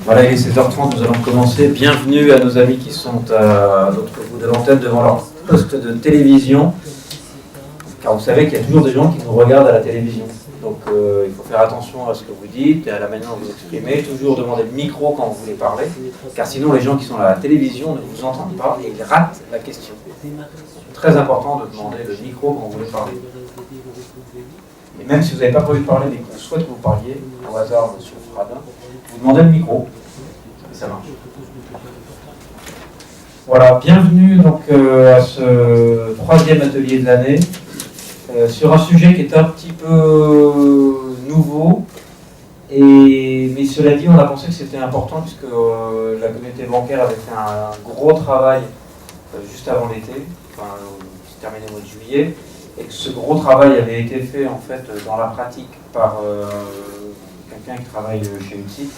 Voilà, il est 16h30, nous allons commencer. Bienvenue à nos amis qui sont à l'autre bout de l'antenne devant leur poste de télévision. Car vous savez qu'il y a toujours des gens qui nous regardent à la télévision. Donc il faut faire attention à ce que vous dites et à la manière dont vous exprimez. Toujours demander le micro quand vous voulez parler. Car sinon les gens qui sont à la télévision ne vous entendent pas et ils ratent la question. C'est très important de demander le micro quand vous voulez parler. Et même si vous n'avez pas prévu de parler mais qu'on souhaite que vous parliez, au hasard, monsieur Fradin, vous demandez le micro. Et ça marche. Voilà, bienvenue donc à ce troisième atelier de l'année sur un sujet qui est un petit peu nouveau. Mais cela dit, on a pensé que c'était important puisque la communauté bancaire avait fait un gros travail juste avant l'été, enfin, qui s'est terminé au mois de juillet, et que ce gros travail avait été fait en fait dans la pratique par quelqu'un qui travaille chez UTSIT,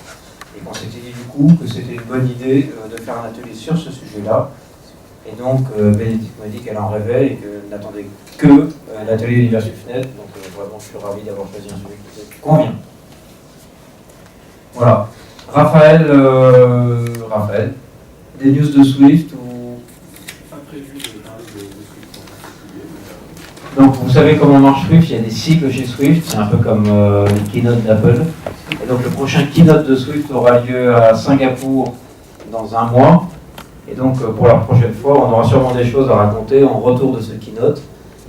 et qu'on s'était dit du coup que c'était une bonne idée de faire un atelier sur ce sujet-là. Et donc Bénédicte m'a dit qu'elle en rêvait et qu'elle n'attendait que l'atelier Universufnet, donc vraiment je suis ravi d'avoir choisi un sujet qui te convient. Voilà. Raphaël, des news de Swift ou... Donc vous savez comment marche Swift, il y a des cycles chez Swift, c'est un peu comme le keynote d'Apple. Et donc le prochain keynote de Swift aura lieu à Singapour dans un mois. Et donc pour la prochaine fois, on aura sûrement des choses à raconter en retour de ce keynote.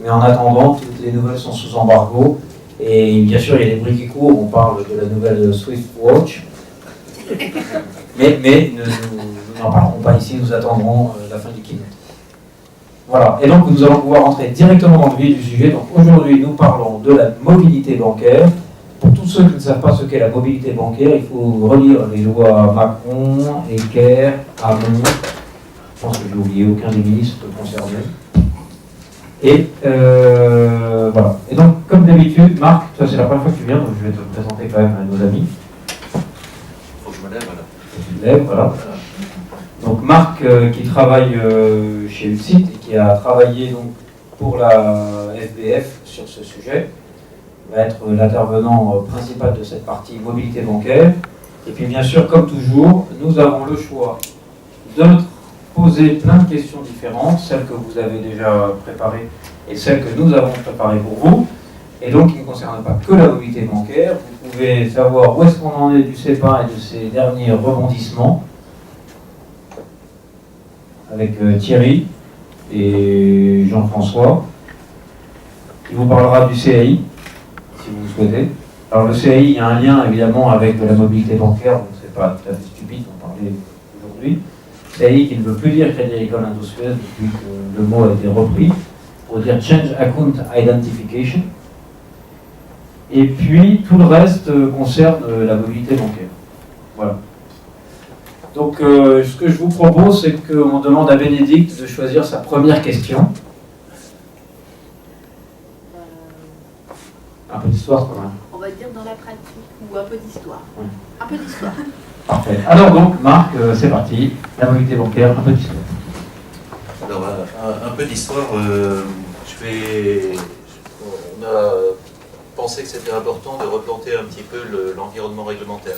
Mais en attendant, toutes les nouvelles sont sous embargo. Et bien sûr, il y a des bruits qui courent, on parle de la nouvelle Swift Watch. Mais nous n'en parlerons pas ici, nous attendrons la fin du keynote. Voilà, et donc nous allons pouvoir entrer directement dans le vif du sujet. Donc aujourd'hui, nous parlons de la mobilité bancaire. Pour tous ceux qui ne savent pas ce qu'est la mobilité bancaire, il faut relire les lois Macron, Ecker, Hamon. Je pense que je n'ai oublié aucun des ministres concernés. Et voilà. Et donc, comme d'habitude, Marc, ça c'est la première fois que tu viens, donc je vais te présenter quand même à nos amis. Faut que je me lève alors. Tu te lèves, voilà. Donc Marc qui travaille chez UTSIT et qui a travaillé donc pour la FBF sur ce sujet, va être l'intervenant principal de cette partie mobilité bancaire. Et puis bien sûr, comme toujours, nous avons le choix de poser plein de questions différentes, celles que vous avez déjà préparées et celles que nous avons préparées pour vous. Et donc, qui ne concernent pas que la mobilité bancaire. Vous pouvez savoir où est-ce qu'on en est du CEPA et de ses derniers rebondissements avec Thierry et Jean-François, qui vous parlera du CAI, si vous le souhaitez. Alors le CAI, il y a un lien évidemment avec la mobilité bancaire, donc c'est pas tout à fait stupide d'en parler aujourd'hui. CAI qui ne veut plus dire Crédit Agricole Indo-Suez depuis que le mot a été repris, pour dire Change Account Identification. Et puis tout le reste concerne la mobilité bancaire. Voilà. Donc ce que je vous propose, c'est qu'on demande à Bénédicte de choisir sa première question. Un peu d'histoire quand même. On va dire dans la pratique ou un peu d'histoire. Oui. Un peu d'histoire. Parfait. Alors donc, Marc, c'est parti. La mobilité bancaire, un peu d'histoire. Alors, un peu d'histoire. On a pensé que c'était important de replanter un petit peu l'environnement réglementaire.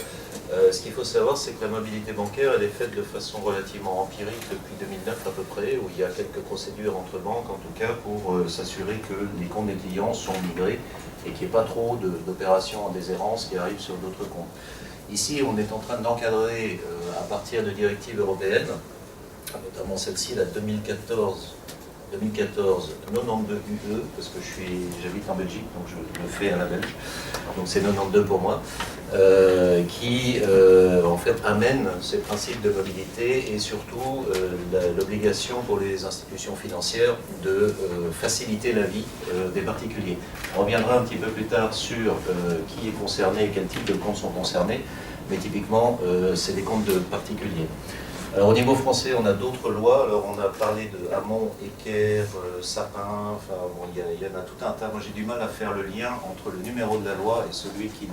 Ce qu'il faut savoir, c'est que la mobilité bancaire, elle est faite de façon relativement empirique depuis 2009 à peu près, où il y a quelques procédures entre banques, en tout cas, pour s'assurer que les comptes des clients sont migrés et qu'il n'y ait pas trop d'opérations en déshérence qui arrivent sur d'autres comptes. Ici, on est en train d'encadrer, à partir de directives européennes, notamment celle-ci, la 2014 92 UE, parce que j'habite en Belgique, donc je le fais à la Belge, donc c'est 92 pour moi, qui en fait amène ces principes de mobilité et surtout l'obligation pour les institutions financières de faciliter la vie des particuliers. On reviendra un petit peu plus tard sur qui est concerné et quel type de comptes sont concernés, mais typiquement c'est des comptes de particuliers. Alors au niveau français, on a d'autres lois. Alors on a parlé de Hamon, Ecker, Sapin, enfin bon, il y en a tout un tas. Moi j'ai du mal à faire le lien entre le numéro de la loi et celui qui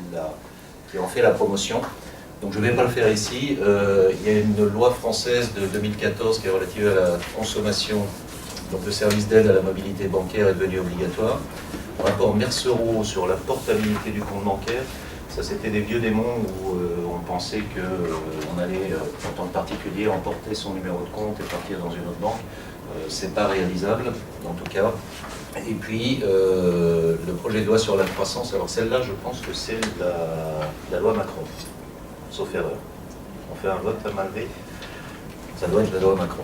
en fait la promotion. Donc je ne vais pas le faire ici. Il y a une loi française de 2014 qui est relative à la consommation. Donc le service d'aide à la mobilité bancaire est devenu obligatoire. Rapport Mercereau sur la portabilité du compte bancaire. Ça, c'était des vieux démons où on penser qu'on allait, en tant que particulier, emporter son numéro de compte et partir dans une autre banque. C'est pas réalisable, en tout cas. Et puis, le projet de loi sur la croissance, alors celle-là, je pense que c'est la loi Macron, sauf erreur. On fait un vote à main levée, ça doit être la loi Macron.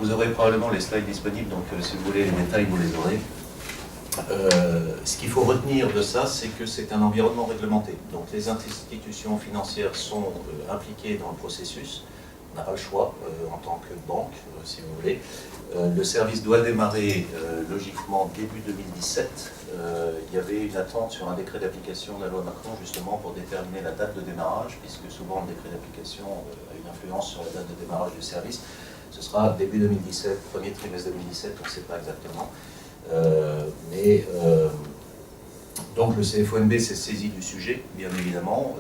Vous aurez probablement les slides disponibles, donc si vous voulez les détails, vous les aurez. Ce qu'il faut retenir de ça, c'est que c'est un environnement réglementé. Donc les institutions financières sont impliquées dans le processus. On n'a pas le choix en tant que banque, si vous voulez. Le service doit démarrer logiquement début 2017. Il y avait une attente sur un décret d'application de la loi Macron justement pour déterminer la date de démarrage, puisque souvent le décret d'application a une influence sur la date de démarrage du service. Ce sera début 2017, premier trimestre 2017, on ne sait pas exactement. Donc le CFONB s'est saisi du sujet, bien évidemment.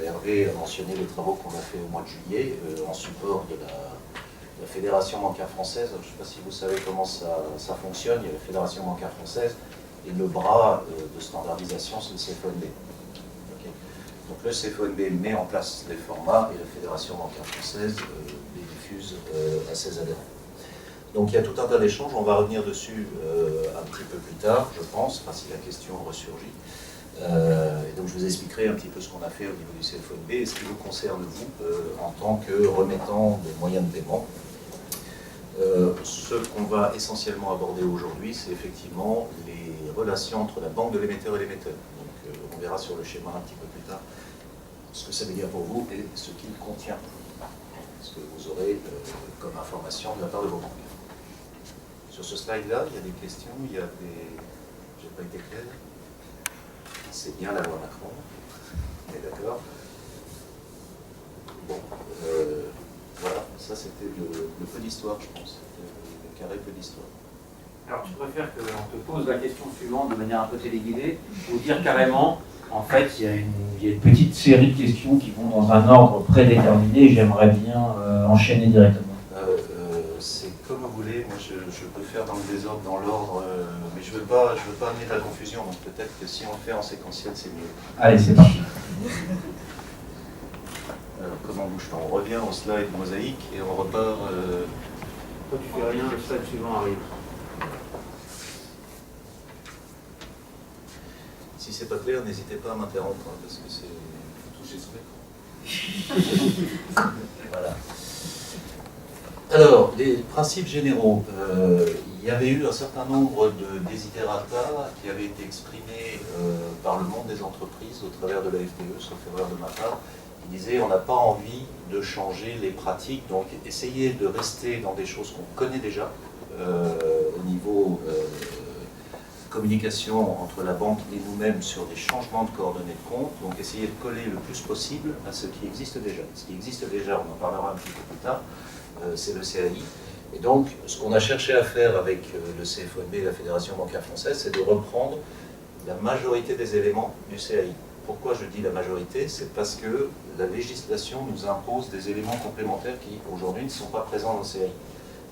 Hervé a mentionné les travaux qu'on a fait au mois de juillet en support de la Fédération bancaire française. Je ne sais pas si vous savez comment ça fonctionne. Il y a la Fédération bancaire française et le bras de standardisation, c'est le CFONB. Okay. Donc le CFONB met en place les formats et la Fédération bancaire française les diffuse à ses adhérents. Donc il y a tout un tas d'échanges, on va revenir dessus un petit peu plus tard, je pense, si la question ressurgit. Et donc je vous expliquerai un petit peu ce qu'on a fait au niveau du CFONB et ce qui vous concerne vous en tant que remettant de moyens de paiement. Ce qu'on va essentiellement aborder aujourd'hui, c'est effectivement les relations entre la banque de l'émetteur et l'émetteur. Donc on verra sur le schéma un petit peu plus tard ce que ça veut dire pour vous et ce qu'il contient, ce que vous aurez comme information de la part de vos banques. Sur ce slide-là, il y a des questions, il y a des... J'ai pas été clair. C'est bien la loi Macron. On est d'accord. Bon, voilà, ça c'était le peu d'histoire, je pense. Le carré peu d'histoire. Alors tu préfères qu'on te pose la question suivante de manière un peu téléguidée, ou dire carrément, en fait, il y a une petite série de questions qui vont dans un ordre prédéterminé et j'aimerais bien enchaîner directement. C'est comme vous voulez, moi je peux faire dans le désordre, dans l'ordre, mais je veux pas amener de la confusion, donc peut-être que si on le fait en séquentiel, c'est mieux. Allez, c'est parti. Alors comment bouge-t-on? On revient au slide mosaïque et on repart... Toi tu fais rien, le slide suivant arrive. Si c'est pas clair, n'hésitez pas à m'interrompre, hein, parce que c'est touché sur l'écran. Voilà. Alors, les principes généraux. Il y avait eu un certain nombre de desiderata qui avaient été exprimés par le monde des entreprises au travers de la FDE, sauf erreur de ma part, qui disaient on n'a pas envie de changer les pratiques, donc essayez de rester dans des choses qu'on connaît déjà au niveau communication entre la banque et nous-mêmes sur des changements de coordonnées de compte, donc essayez de coller le plus possible à ce qui existe déjà. Ce qui existe déjà, on en parlera un petit peu plus tard, c'est le CAI. Et donc, ce qu'on a cherché à faire avec le CFONB et la Fédération bancaire française, c'est de reprendre la majorité des éléments du CAI. Pourquoi je dis la majorité? C'est parce que la législation nous impose des éléments complémentaires qui, aujourd'hui, ne sont pas présents dans le CAI.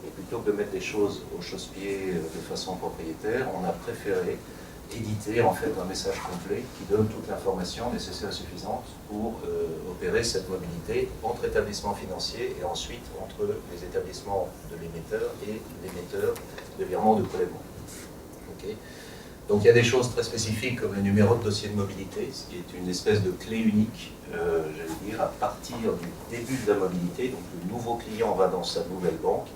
Et plutôt que de mettre les choses au chausse-pied de façon propriétaire, on a préféré éditer en fait un message complet qui donne toute l'information nécessaire et suffisante pour opérer cette mobilité entre établissements financiers et ensuite entre les établissements de l'émetteur et l'émetteur de virement ou de prélèvement. Okay. Donc il y a des choses très spécifiques comme le numéro de dossier de mobilité, ce qui est une espèce de clé unique, j'allais dire, à partir du début de la mobilité. Donc le nouveau client va dans sa nouvelle banque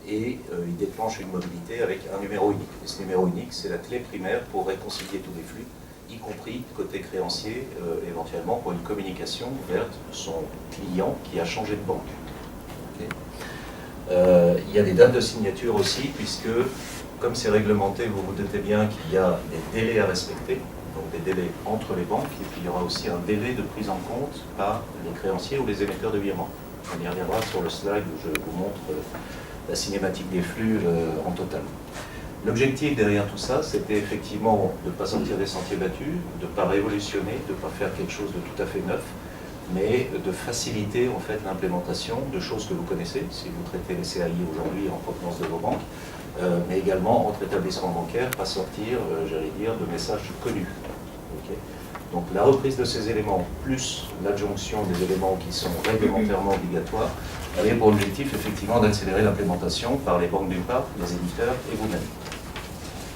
et il déclenche une mobilité avec un numéro unique. Et ce numéro unique, c'est la clé primaire pour réconcilier tous les flux, y compris côté créancier, éventuellement pour une communication vers son client qui a changé de banque. Okay. Il y a des dates de signature aussi, puisque, comme c'est réglementé, vous vous doutez bien qu'il y a des délais à respecter, donc des délais entre les banques, et puis il y aura aussi un délai de prise en compte par les créanciers ou les émetteurs de virements. On y reviendra sur le slide où je vous montre la cinématique des flux en total. L'objectif derrière tout ça, c'était effectivement de ne pas sortir des sentiers battus, de ne pas révolutionner, de ne pas faire quelque chose de tout à fait neuf, mais de faciliter en fait l'implémentation de choses que vous connaissez, si vous traitez les CAI aujourd'hui en provenance de vos banques, mais également entre établissements bancaires, pas sortir, j'allais dire, de messages connus. Okay. Donc la reprise de ces éléments, plus l'adjonction des éléments qui sont réglementairement obligatoires, avait pour objectif effectivement d'accélérer l'implémentation par les banques d'une part, les éditeurs et vous-même.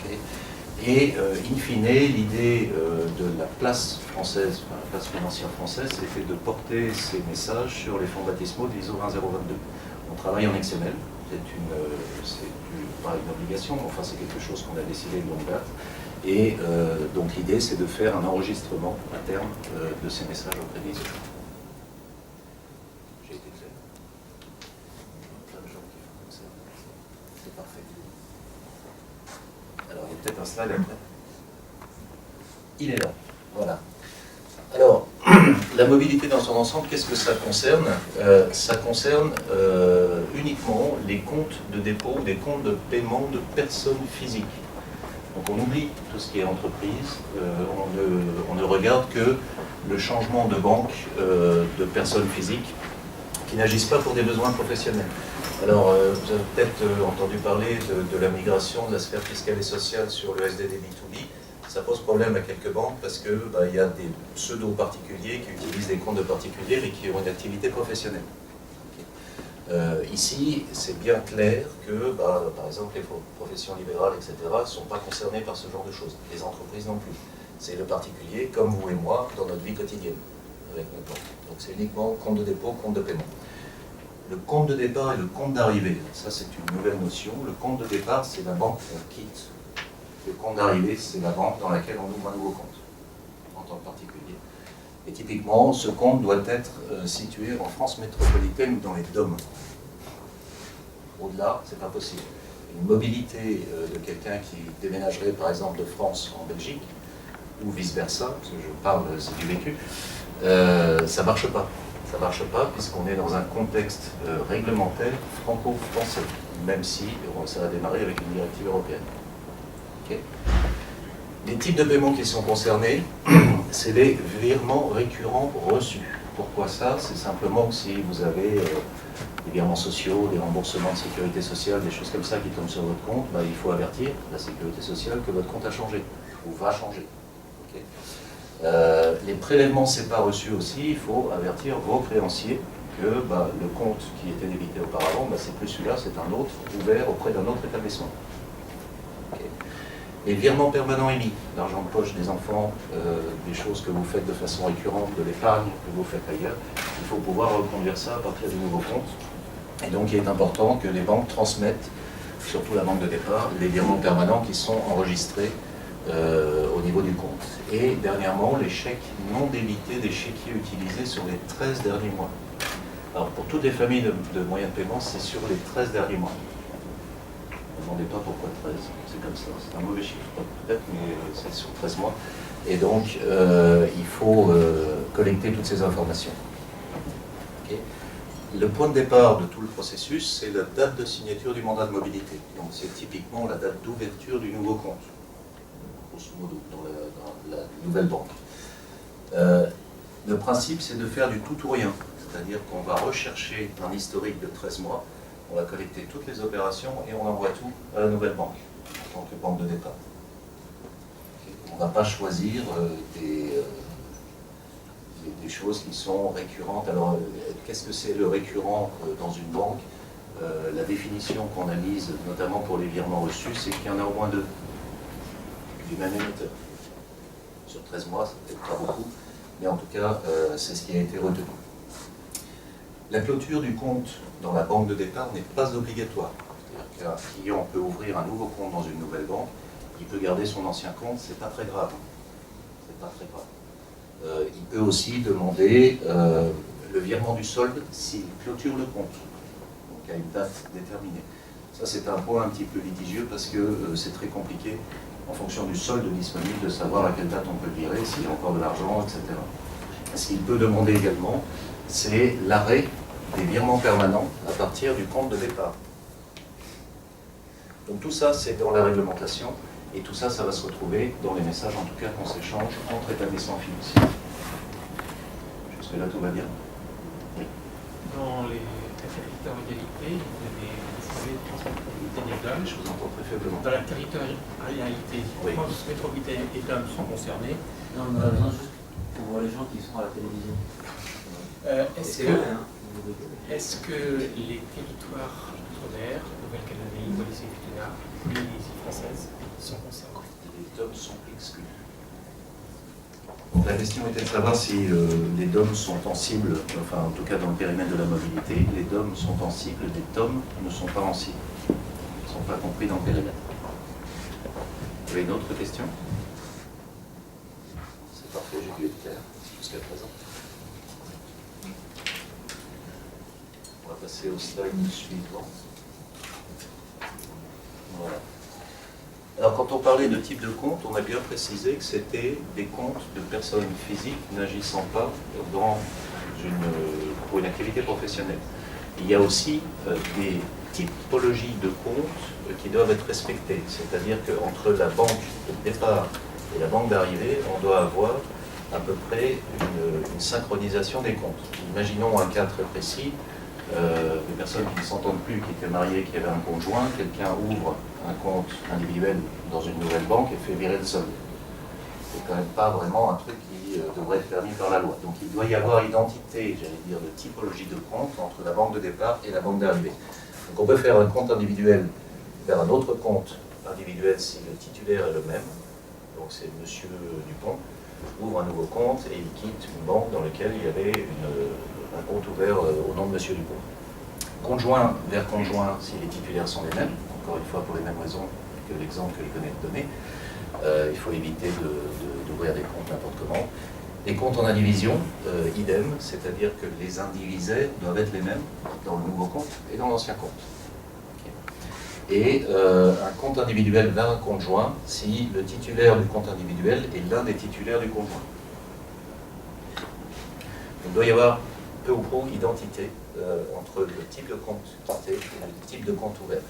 Okay. Et in fine, l'idée de la place française, enfin, la place financière française, c'était de porter ces messages sur les fonds baptismaux de l'ISO 20022. On travaille en XML, c'est pas une obligation, mais enfin c'est quelque chose qu'on a décidé de longue date. Et donc l'idée c'est de faire un enregistrement à terme de ces messages auprès de l'ISO. J'ai été clair. Plein de gens qui font comme ça. C'est parfait. Alors il y a peut-être un slide après. Il est là. Voilà. Alors, la mobilité dans son ensemble, qu'est-ce que ça concerne? Ça concerne uniquement les comptes de dépôt ou des comptes de paiement de personnes physiques. Donc on oublie tout ce qui est entreprise, on ne regarde que le changement de banque de personnes physiques qui n'agissent pas pour des besoins professionnels. Alors, vous avez peut-être entendu parler de la migration de la sphère fiscale et sociale sur le SDD B2B. Ça pose problème à quelques banques parce que y a des pseudo-particuliers qui utilisent des comptes de particuliers et qui ont une activité professionnelle. Ici, c'est bien clair que, par exemple, les professions libérales, etc., ne sont pas concernées par ce genre de choses. Les entreprises non plus. C'est le particulier, comme vous et moi, dans notre vie quotidienne, avec notre banque. Donc c'est uniquement compte de dépôt, compte de paiement. Le compte de départ et le compte d'arrivée, ça c'est une nouvelle notion. Le compte de départ, c'est la banque qu'on quitte. Le compte d'arrivée, c'est la banque dans laquelle on ouvre un nouveau compte, en tant que particulier. Et typiquement, ce compte doit être situé en France métropolitaine ou dans les DOM. Au-delà, c'est pas possible. Une mobilité de quelqu'un qui déménagerait par exemple de France en Belgique, ou vice-versa, parce que je parle, c'est du vécu, ça marche pas. Ça marche pas puisqu'on est dans un contexte réglementaire franco-français, même si ça va démarrer avec une directive européenne. Okay. Les types de paiements qui sont concernés, c'est les virements récurrents reçus. Pourquoi ça? C'est simplement que si vous avez des virements sociaux, des remboursements de sécurité sociale, des choses comme ça qui tombent sur votre compte, il faut avertir la sécurité sociale que votre compte a changé, ou va changer. Okay. Les prélèvements c'est pas reçus aussi, il faut avertir vos créanciers que le compte qui était débité auparavant, c'est plus celui-là, c'est un autre, ouvert auprès d'un autre établissement. Les virements permanents émis, l'argent de poche des enfants, des choses que vous faites de façon récurrente, de l'épargne que vous faites ailleurs, il faut pouvoir reconduire ça à partir du nouveau compte. Et donc il est important que les banques transmettent, surtout la banque de départ, les virements permanents qui sont enregistrés au niveau du compte. Et dernièrement, les chèques non débités des chéquiers utilisés sur les 13 derniers mois. Alors pour toutes les familles de moyens de paiement, c'est sur les 13 derniers mois. Ne me demandez pas pourquoi 13, c'est comme ça, c'est un mauvais chiffre peut-être, mais c'est sur 13 mois. Et donc, il faut collecter toutes ces informations. Okay. Le point de départ de tout le processus, c'est la date de signature du mandat de mobilité. Donc, c'est typiquement la date d'ouverture du nouveau compte, grosso modo, dans la nouvelle banque. Le principe, c'est de faire du tout ou rien, c'est-à-dire qu'on va rechercher un historique de 13 mois, on va collecter toutes les opérations et on envoie tout à la nouvelle banque, en tant que banque de départ. Okay. On ne va pas choisir des choses qui sont récurrentes. Alors, qu'est-ce que c'est le récurrent dans une banque? La définition qu'on a mise, notamment pour les virements reçus, c'est qu'il y en a au moins 2, du même émetteur. Sur 13 mois, c'est peut-être pas beaucoup, mais en tout cas, c'est ce qui a été retenu. La clôture du compte dans la banque de départ n'est pas obligatoire. C'est-à-dire qu'un client peut ouvrir un nouveau compte dans une nouvelle banque, il peut garder son ancien compte, c'est pas très grave. C'est pas très grave. Il peut aussi demander le virement du solde s'il clôture le compte, donc à une date déterminée. Ça c'est un point un petit peu litigieux parce que c'est très compliqué en fonction du solde disponible de savoir à quelle date on peut le virer, s'il y a encore de l'argent, etc. Ce qu'il peut demander également, c'est l'arrêt des virements permanents à partir du compte de départ. Donc tout ça, c'est dans la réglementation, et tout ça, ça va se retrouver dans les messages, en tout cas, qu'on s'échange entre établissements financiers. Jusque-là, tout va bien? Oui. Dans les territorialité, vous avez transmétropolité légale. Je vous entends très faiblement. Dans la territorialité, oui. transmétropolité et DOM sont concernés. Non, on a besoin juste pour les gens qui sont à la télévision. Est-ce que les territoires d'outre-mer, Nouvelle-Calédonie, Wallis-et-Futuna, Polynésie française, sont concernés? Les DOM sont exclus. Donc la question était de savoir si les DOM sont en cible, enfin en tout cas dans le périmètre de la mobilité, les DOM sont en cible, les DOM ne sont pas en cible. Ils ne sont pas compris dans le périmètre. Vous avez une autre question? C'est parfait, j'ai dû être clair jusqu'à présent. On va passer au slide suivant. Voilà. Alors, quand on parlait de type de compte, on a bien précisé que c'était des comptes de personnes physiques n'agissant pas pour une activité professionnelle. Il y a aussi des typologies de comptes qui doivent être respectées. C'est-à-dire qu'entre la banque de départ et la banque d'arrivée, on doit avoir à peu près une synchronisation des comptes. Imaginons un cas très précis. Des personnes qui ne s'entendent plus, qui étaient mariées, qui avaient un conjoint, quelqu'un ouvre un compte individuel dans une nouvelle banque et fait virer le solde. C'est quand même pas vraiment un truc qui devrait être permis par la loi. Donc il doit y avoir identité, j'allais dire, de typologie de compte entre la banque de départ et la banque d'arrivée. Donc on peut faire un compte individuel vers un autre compte individuel si le titulaire est le même. Donc c'est Monsieur Dupont ouvre un nouveau compte et il quitte une banque dans laquelle il y avait un compte ouvert au nom de Monsieur Dupont. Conjoint vers conjoint si les titulaires sont les mêmes, encore une fois pour les mêmes raisons que l'exemple que les connaître donné. Il faut éviter d'ouvrir des comptes n'importe comment. Les comptes en indivision, idem, c'est-à-dire que les indivisés doivent être les mêmes dans le nouveau compte et dans l'ancien compte. Et un compte individuel vers un compte joint si le titulaire du compte individuel est l'un des titulaires du compte joint. Il doit y avoir peu ou prou identité entre le type de compte quitté et le type de compte ouvert.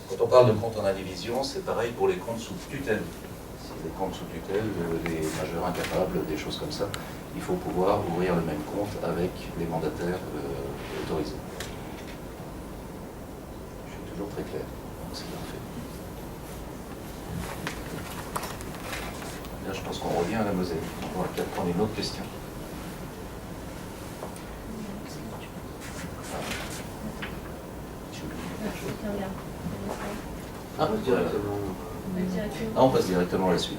Quand on parle de compte en indivision, c'est pareil pour les comptes sous tutelle. Si les comptes sous tutelle, les majeurs incapables, des choses comme ça, il faut pouvoir ouvrir le même compte avec les mandataires autorisés. Je suis toujours très clair, donc c'est bien fait. Là, je pense qu'on revient à la Moselle. On va peut-être prendre une autre question. Ah, on passe directement à la suite.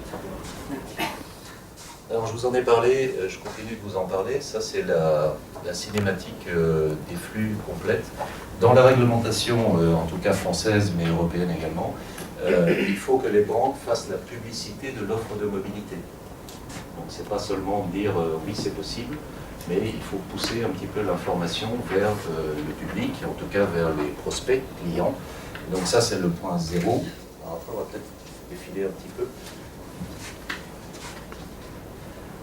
Alors, je vous en ai parlé, je continue de vous en parler. Ça, c'est la cinématique des flux complète. Dans la réglementation, en tout cas française, mais européenne également, il faut que les banques fassent la publicité de l'offre de mobilité. Donc, c'est pas seulement dire oui, c'est possible, mais il faut pousser un petit peu l'information vers le public, en tout cas vers les prospects, clients. Donc ça, c'est le point 0. Alors après, on va peut-être défiler un petit peu.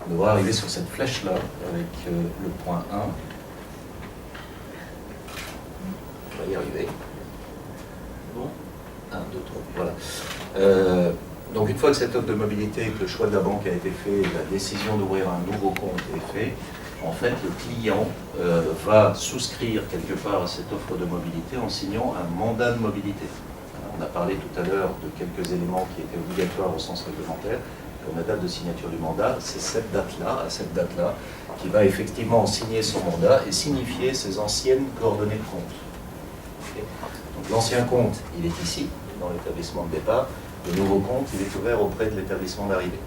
On devrait arriver sur cette flèche-là, avec le point 1. On va y arriver. Bon. 1, 2, 3, voilà. Donc une fois que cette offre de mobilité, que le choix de la banque a été fait, la décision d'ouvrir un nouveau compte est fait, en fait, le client va souscrire quelque part à cette offre de mobilité en signant un mandat de mobilité. On a parlé tout à l'heure de quelques éléments qui étaient obligatoires au sens réglementaire. La date de signature du mandat, c'est cette date-là, à cette date-là, qui va effectivement signer son mandat et signifier ses anciennes coordonnées de compte. Okay. Donc l'ancien compte, il est ici, dans l'établissement de départ. Le nouveau compte, il est ouvert auprès de l'établissement d'arrivée.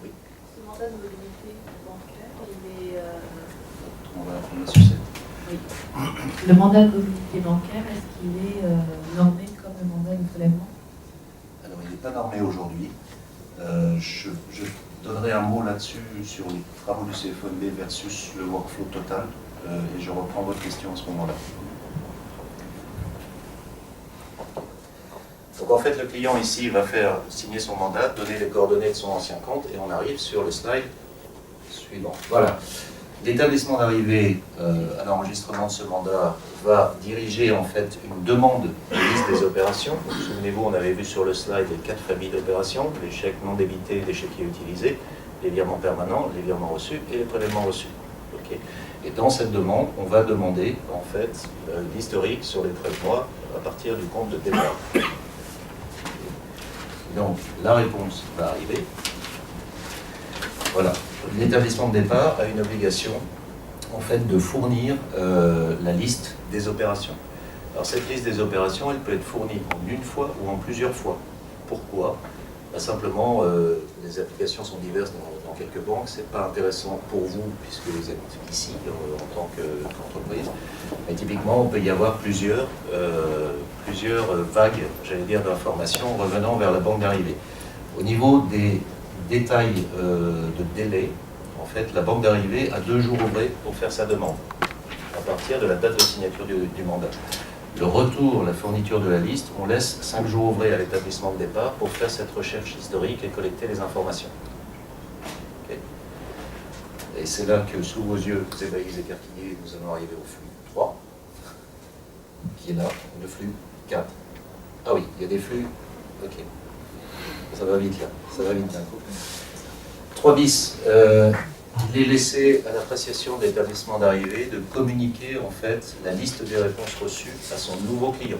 Oui. Ce mandat de mobilité bancaire, il est... On a succès. Oui. Le mandat de mobilité bancaire, est-ce qu'il est normé comme le mandat de prélèvement? Alors, il n'est pas normé aujourd'hui. Je donnerai un mot là-dessus sur les travaux du CFONB versus le workflow total, et je reprends votre question à ce moment-là. Donc en fait, le client ici va faire signer son mandat, donner les coordonnées de son ancien compte, et on arrive sur le slide suivant. Voilà. L'établissement d'arrivée à l'enregistrement de ce mandat va diriger en fait une demande de liste des opérations. Souvenez-vous, on avait vu sur le slide les 4 familles d'opérations, les chèques non débités, les chéquiers utilisés, les virements permanents, les virements reçus et les prélèvements reçus. Okay. Et dans cette demande, on va demander en fait l'historique sur les 13 mois à partir du compte de départ. Donc la réponse va arriver. Voilà. L'établissement de départ a une obligation en fait de fournir la liste des opérations. Alors cette liste des opérations, elle peut être fournie en une fois ou en plusieurs fois. Pourquoi? Simplement, les applications sont diverses dans quelques banques, c'est pas intéressant pour vous puisque vous êtes ici en tant qu'entreprise. Mais typiquement, on peut y avoir plusieurs vagues, j'allais dire, d'informations revenant vers la banque d'arrivée. Au niveau des détails de délai, en fait, la banque d'arrivée a 2 jours ouvrés pour faire sa demande, à partir de la date de signature du mandat. Le retour, la fourniture de la liste, on laisse 5 jours ouvrés à l'établissement de départ pour faire cette recherche historique et collecter les informations. Okay. Et c'est là que, sous vos yeux, ébahis et écarquillés, nous allons arriver au flux 3, qui est là, le flux 4. Ah oui, il y a des flux, ok. Ça va vite là, ça va vite d'un coup. 3 bis, il est laissé à l'appréciation de l'établissement d'arrivée de communiquer en fait la liste des réponses reçues à son nouveau client.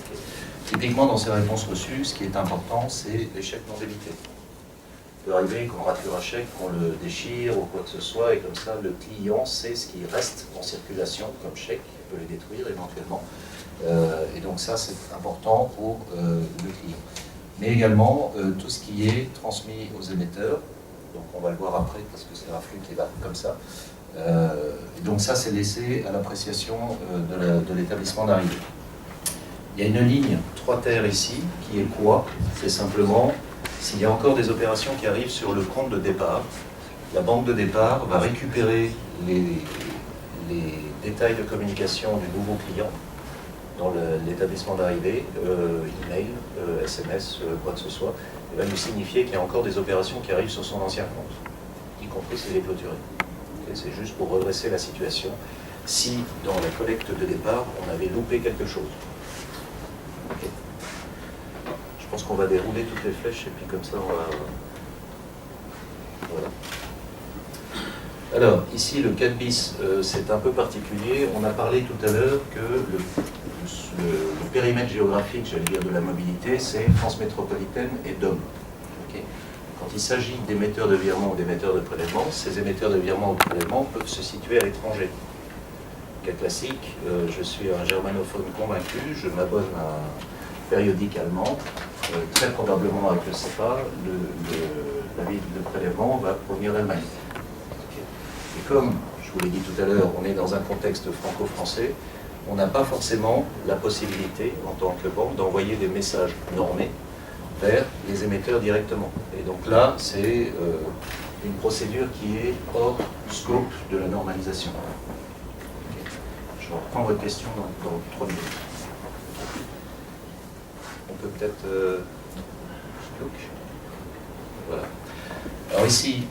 Okay. Typiquement dans ces réponses reçues, ce qui est important, c'est les chèques non débités. Il peut arriver qu'on rature un chèque, qu'on le déchire ou quoi que ce soit, et comme ça le client sait ce qui reste en circulation comme chèque, il peut les détruire éventuellement. Et donc ça c'est important pour le client. Mais également tout ce qui est transmis aux émetteurs. Donc on va le voir après parce que c'est un flux qui va comme ça. Et donc ça c'est laissé à l'appréciation de l'établissement d'arrivée. Il y a une ligne 3 terres ici qui est quoi? C'est simplement s'il y a encore des opérations qui arrivent sur le compte de départ, la banque de départ va récupérer les détails de communication du nouveau client dans l'établissement d'arrivée, email, SMS, quoi que ce soit, et va nous signifier qu'il y a encore des opérations qui arrivent sur son ancien compte, y compris s'il est clôturé. Okay, c'est juste pour redresser la situation si, dans la collecte de départ, on avait loupé quelque chose. Okay. Je pense qu'on va dérouler toutes les flèches et puis comme ça on va... Voilà. Alors, ici, le 4 bis, c'est un peu particulier. On a parlé tout à l'heure que le périmètre géographique, j'allais dire, de la mobilité, c'est France métropolitaine et DOM. Okay. Quand il s'agit d'émetteurs de virements ou d'émetteurs de prélèvements, ces émetteurs de virements ou de prélèvements peuvent se situer à l'étranger. Cas classique, je suis un germanophone convaincu, je m'abonne à un périodique allemand, très probablement avec le CEPA, le prélèvement va provenir d'Allemagne. Et comme je vous l'ai dit tout à l'heure, on est dans un contexte franco-français, on n'a pas forcément la possibilité, en tant que banque, d'envoyer des messages normés vers les émetteurs directement. Et donc là, c'est une procédure qui est hors scope de la normalisation. Okay. Je reprends votre question dans 3 minutes. On peut peut-être... Voilà. Alors ici,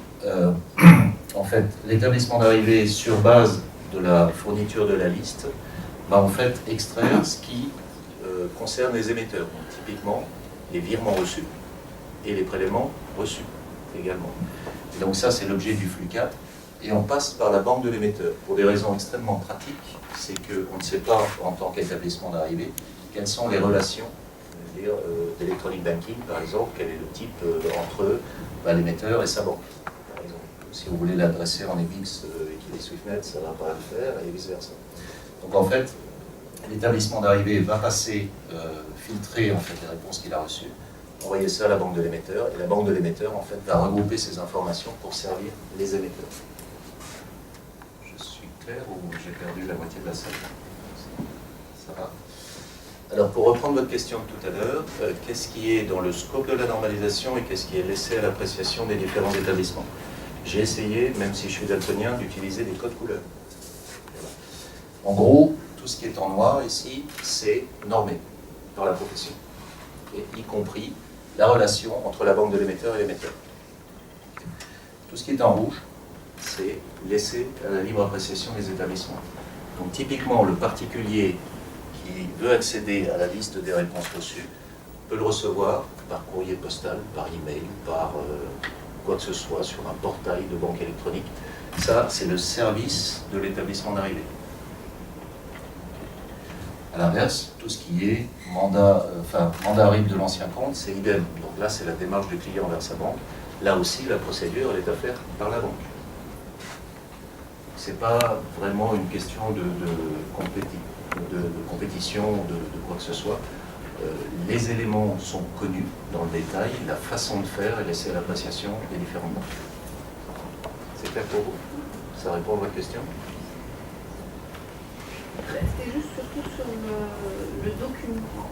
en fait, l'établissement d'arrivée sur base de la fourniture de la liste va en fait extraire ce qui concerne les émetteurs. Donc, typiquement, les virements reçus et les prélèvements reçus également. Et donc ça, c'est l'objet du flux 4. Et on passe par la banque de l'émetteur. Pour des raisons extrêmement pratiques, c'est qu'on ne sait pas, en tant qu'établissement d'arrivée, quelles sont les relations d'électronic banking, par exemple, quel est le type entre l'émetteur et sa banque. Par exemple, si vous voulez l'adresser en EBIX et qu'il est SwiftNet, ça ne va pas le faire, et vice-versa. Donc en fait, l'établissement d'arrivée va passer, filtrer en fait, les réponses qu'il a reçues, envoyer ça à la banque de l'émetteur, et la banque de l'émetteur en fait, va regrouper ces informations pour servir les émetteurs. Je suis clair ou j'ai perdu la moitié de la salle? Ça va? Alors pour reprendre votre question de tout à l'heure, qu'est-ce qui est dans le scope de la normalisation et qu'est-ce qui est laissé à l'appréciation des différents établissements? J'ai essayé, même si je suis daltonien, d'utiliser des codes couleurs. Voilà. En gros, tout ce qui est en noir ici, c'est normé par la profession, et y compris la relation entre la banque de l'émetteur et l'émetteur. Tout ce qui est en rouge, c'est laissé à la libre appréciation des établissements. Donc typiquement, le particulier qui veut accéder à la liste des réponses reçues peut le recevoir par courrier postal, par email, par quoi que ce soit, sur un portail de banque électronique. Ça, c'est le service de l'établissement d'arrivée. À l'inverse, tout ce qui est mandat RIB de l'ancien compte, c'est idem. Donc là, c'est la démarche du client vers sa banque. Là aussi, la procédure, elle est à faire par la banque. Ce n'est pas vraiment une question de compétition, de quoi que ce soit. Les éléments sont connus dans le détail, la façon de faire est laissée à l'appréciation des différentes banques. C'est clair pour vous? Ça répond à votre question? C'était juste surtout sur le document.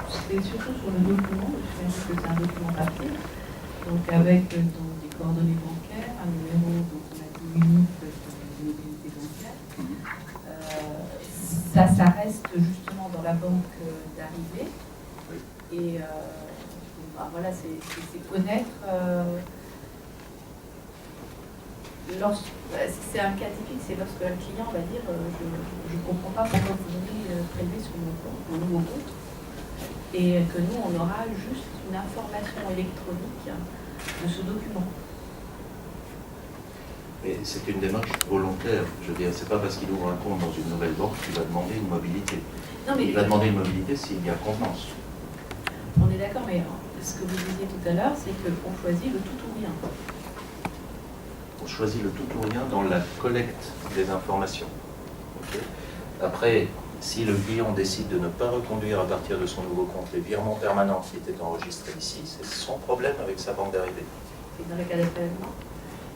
C'était surtout sur le document, je pense que c'est un document papier, donc avec donc, des coordonnées bancaires, un numéro, donc on a dit unique de mobilité bancaire. Ça reste justement dans la banque d'arrivée. Et bah, voilà, c'est connaître. Si c'est un cas typique, c'est lorsque un client va dire je ne comprends pas pourquoi vous voulez prélever sur mon nouveau compte, et que nous, on aura juste une information électronique de ce document. Mais c'est une démarche volontaire. Je veux dire, c'est pas parce qu'il ouvre un compte dans une nouvelle banque qu'il va demander une mobilité. Non, mais il va demander une mobilité s'il y a contenance. On est d'accord, mais ce que vous disiez tout à l'heure, c'est qu'on choisit le tout ou rien. On choisit le tout ou rien dans la collecte des informations. Okay. Après, si le client décide de ne pas reconduire à partir de son nouveau compte les virements permanents qui étaient enregistrés ici, c'est son problème avec sa banque d'arrivée. Et dans le cas des prélèvements?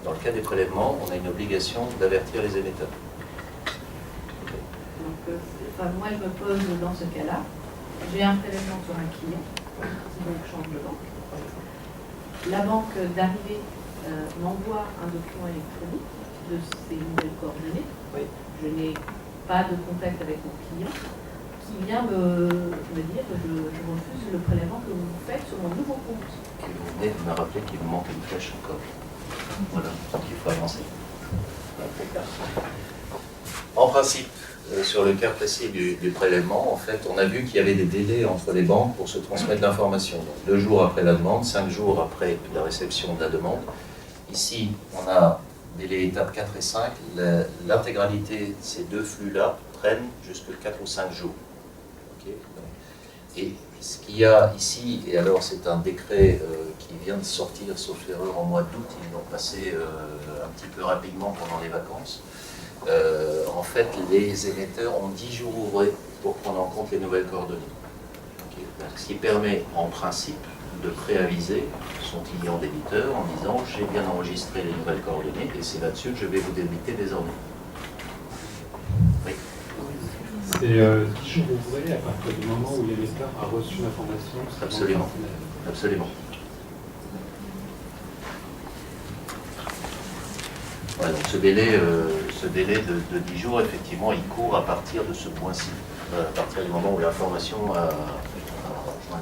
Dans le cas des prélèvements, on a une obligation d'avertir les émetteurs. Okay. Donc, moi, je me pose dans ce cas-là. J'ai un prélèvement sur un client, donc je change de banque. La banque d'arrivée m'envoie un document électronique de ces nouvelles coordonnées. Oui. Je n'ai pas de contact avec mon client qui vient me dire que je refuse le prélèvement que vous faites sur mon nouveau compte. Et vous venez de me rappeler qu'il vous manque une flèche encore. Voilà, donc il faut avancer. En principe, sur le cas précis du prélèvement, en fait, on a vu qu'il y avait des délais entre les banques pour se transmettre l'information. Donc 2 jours après la demande, 5 jours après la réception de la demande. Ici, on a délai étape 4 et 5. L'intégralité de ces 2 flux-là prennent jusqu'à 4 ou 5 jours. Okay. Et ce qu'il y a ici, et alors c'est un décret qui vient de sortir, sauf erreur, en mois d'août, ils l'ont passé un petit peu rapidement pendant les vacances. En fait, les émetteurs ont 10 jours ouvrés pour prendre en compte les nouvelles coordonnées. Okay. Ce qui permet, en principe, de préaviser son client débiteur en disant « j'ai bien enregistré les nouvelles coordonnées et c'est là-dessus que je vais vous débiter désormais ». Oui. C'est 10 jours ouvrés à partir du moment où l'émetteur a reçu l'information. Absolument. Absolument. Ouais, donc ce délai de 10 jours, effectivement, il court à partir de ce point-ci, à partir du moment où l'information a rejoint.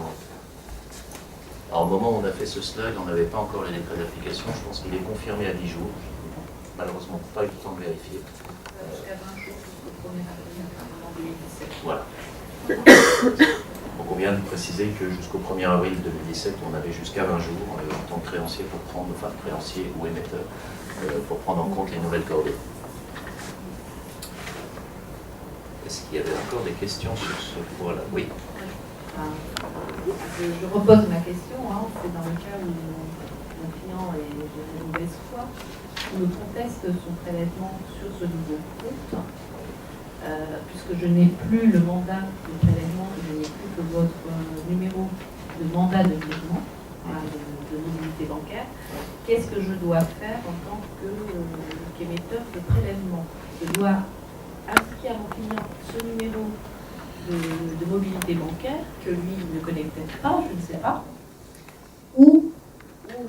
Alors, au moment où on a fait ce slide, on n'avait pas encore les décrets d'application. Je pense qu'il est confirmé à 10 jours. Malheureusement, pas eu le temps de vérifier. Jusqu'à 20 jours jusqu'au 1er avril 2017. Voilà. Donc on vient de préciser que jusqu'au 1er avril 2017, on avait jusqu'à 20 jours en tant que créancier pour prendre, enfin créancier ou émetteur, pour prendre en compte les nouvelles coordonnées. Est-ce qu'il y avait encore des questions sur ce point-là? Oui. Je repose ma question, hein. C'est dans le cas où mon client est de mauvaise foi, me conteste son prélèvement sur ce nouveau compte, puisque je n'ai plus le mandat de prélèvement, je n'ai plus que votre numéro de mandat de virement, de mobilité bancaire. Qu'est-ce que je dois faire en tant qu'émetteur de prélèvement? Je dois indiquer à mon client ce numéro de mobilité bancaire, que lui ne connaît peut-être pas, je ne sais pas, ou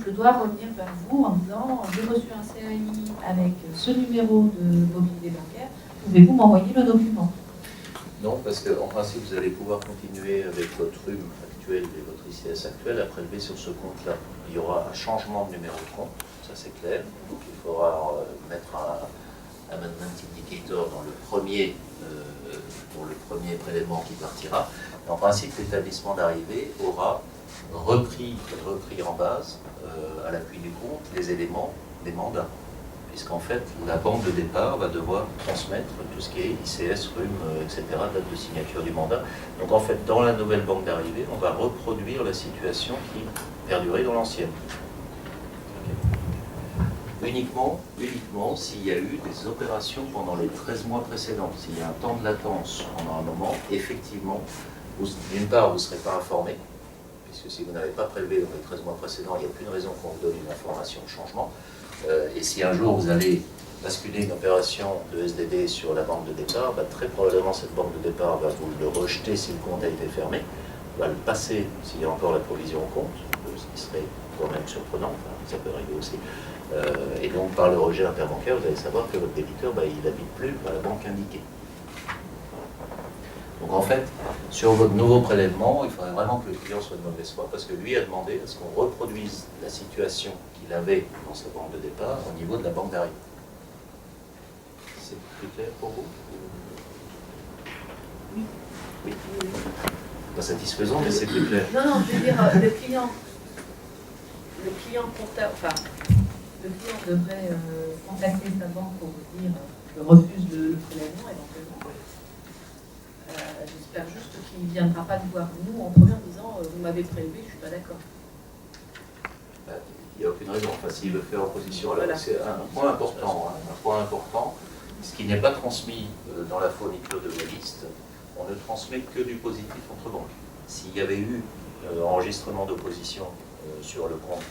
je dois revenir vers vous en disant j'ai reçu un CAI avec ce numéro de mobilité bancaire, pouvez-vous m'envoyer le document? Non, parce qu'en principe, vous allez pouvoir continuer avec votre RUM actuel et votre ICS actuel à prélever sur ce compte-là. Il y aura un changement de numéro de compte, ça c'est clair. Donc il faudra mettre un amendment indicator dans le premier, pour le premier prélèvement qui partira. Et en principe, l'établissement d'arrivée aura repris en base, à l'appui du compte, les éléments des mandats. puisqu'en fait, la banque de départ va devoir transmettre tout ce qui est ICS, RUM, etc., date de signature du mandat. Donc en fait, dans la nouvelle banque d'arrivée, on va reproduire la situation qui perdurait dans l'ancienne. Uniquement s'il y a eu des opérations pendant les 13 mois précédents. S'il y a un temps de latence pendant un moment, effectivement, d'une part, vous ne serez pas informé, puisque si vous n'avez pas prélevé dans les 13 mois précédents, il n'y a aucune raison qu'on vous donne une information de changement. Et si un jour vous allez basculer une opération de SDD sur la banque de départ, très probablement cette banque de départ va vous le rejeter si le compte a été fermé, va le passer s'il y a encore la provision au compte, ce qui serait quand même surprenant, enfin, ça peut arriver aussi. Et donc par le rejet interbancaire, vous allez savoir que votre débiteur, il n'habite plus à la banque indiquée. Donc en fait, sur votre nouveau prélèvement, il faudrait vraiment que le client soit de mauvaise foi, parce que lui a demandé à ce qu'on reproduise la situation qu'il avait dans sa banque de départ au niveau de la banque d'arrivée. C'est plus clair pour vous? Oui. Pas satisfaisant, mais c'est plus clair. Non, je veux dire, le client devrait contacter sa banque pour vous dire qu'il refuse le prélèvement éventuellement. J'espère juste qu'il ne viendra pas nous voir nous en premier en disant vous m'avez prélevé, je ne suis pas d'accord. Il n'y a aucune raison. Enfin, s'il veut faire opposition, alors c'est un point important. Ce qui n'est pas transmis dans la fourniture de la liste, on ne transmet que du positif entre banques. S'il y avait eu enregistrement d'opposition sur le compte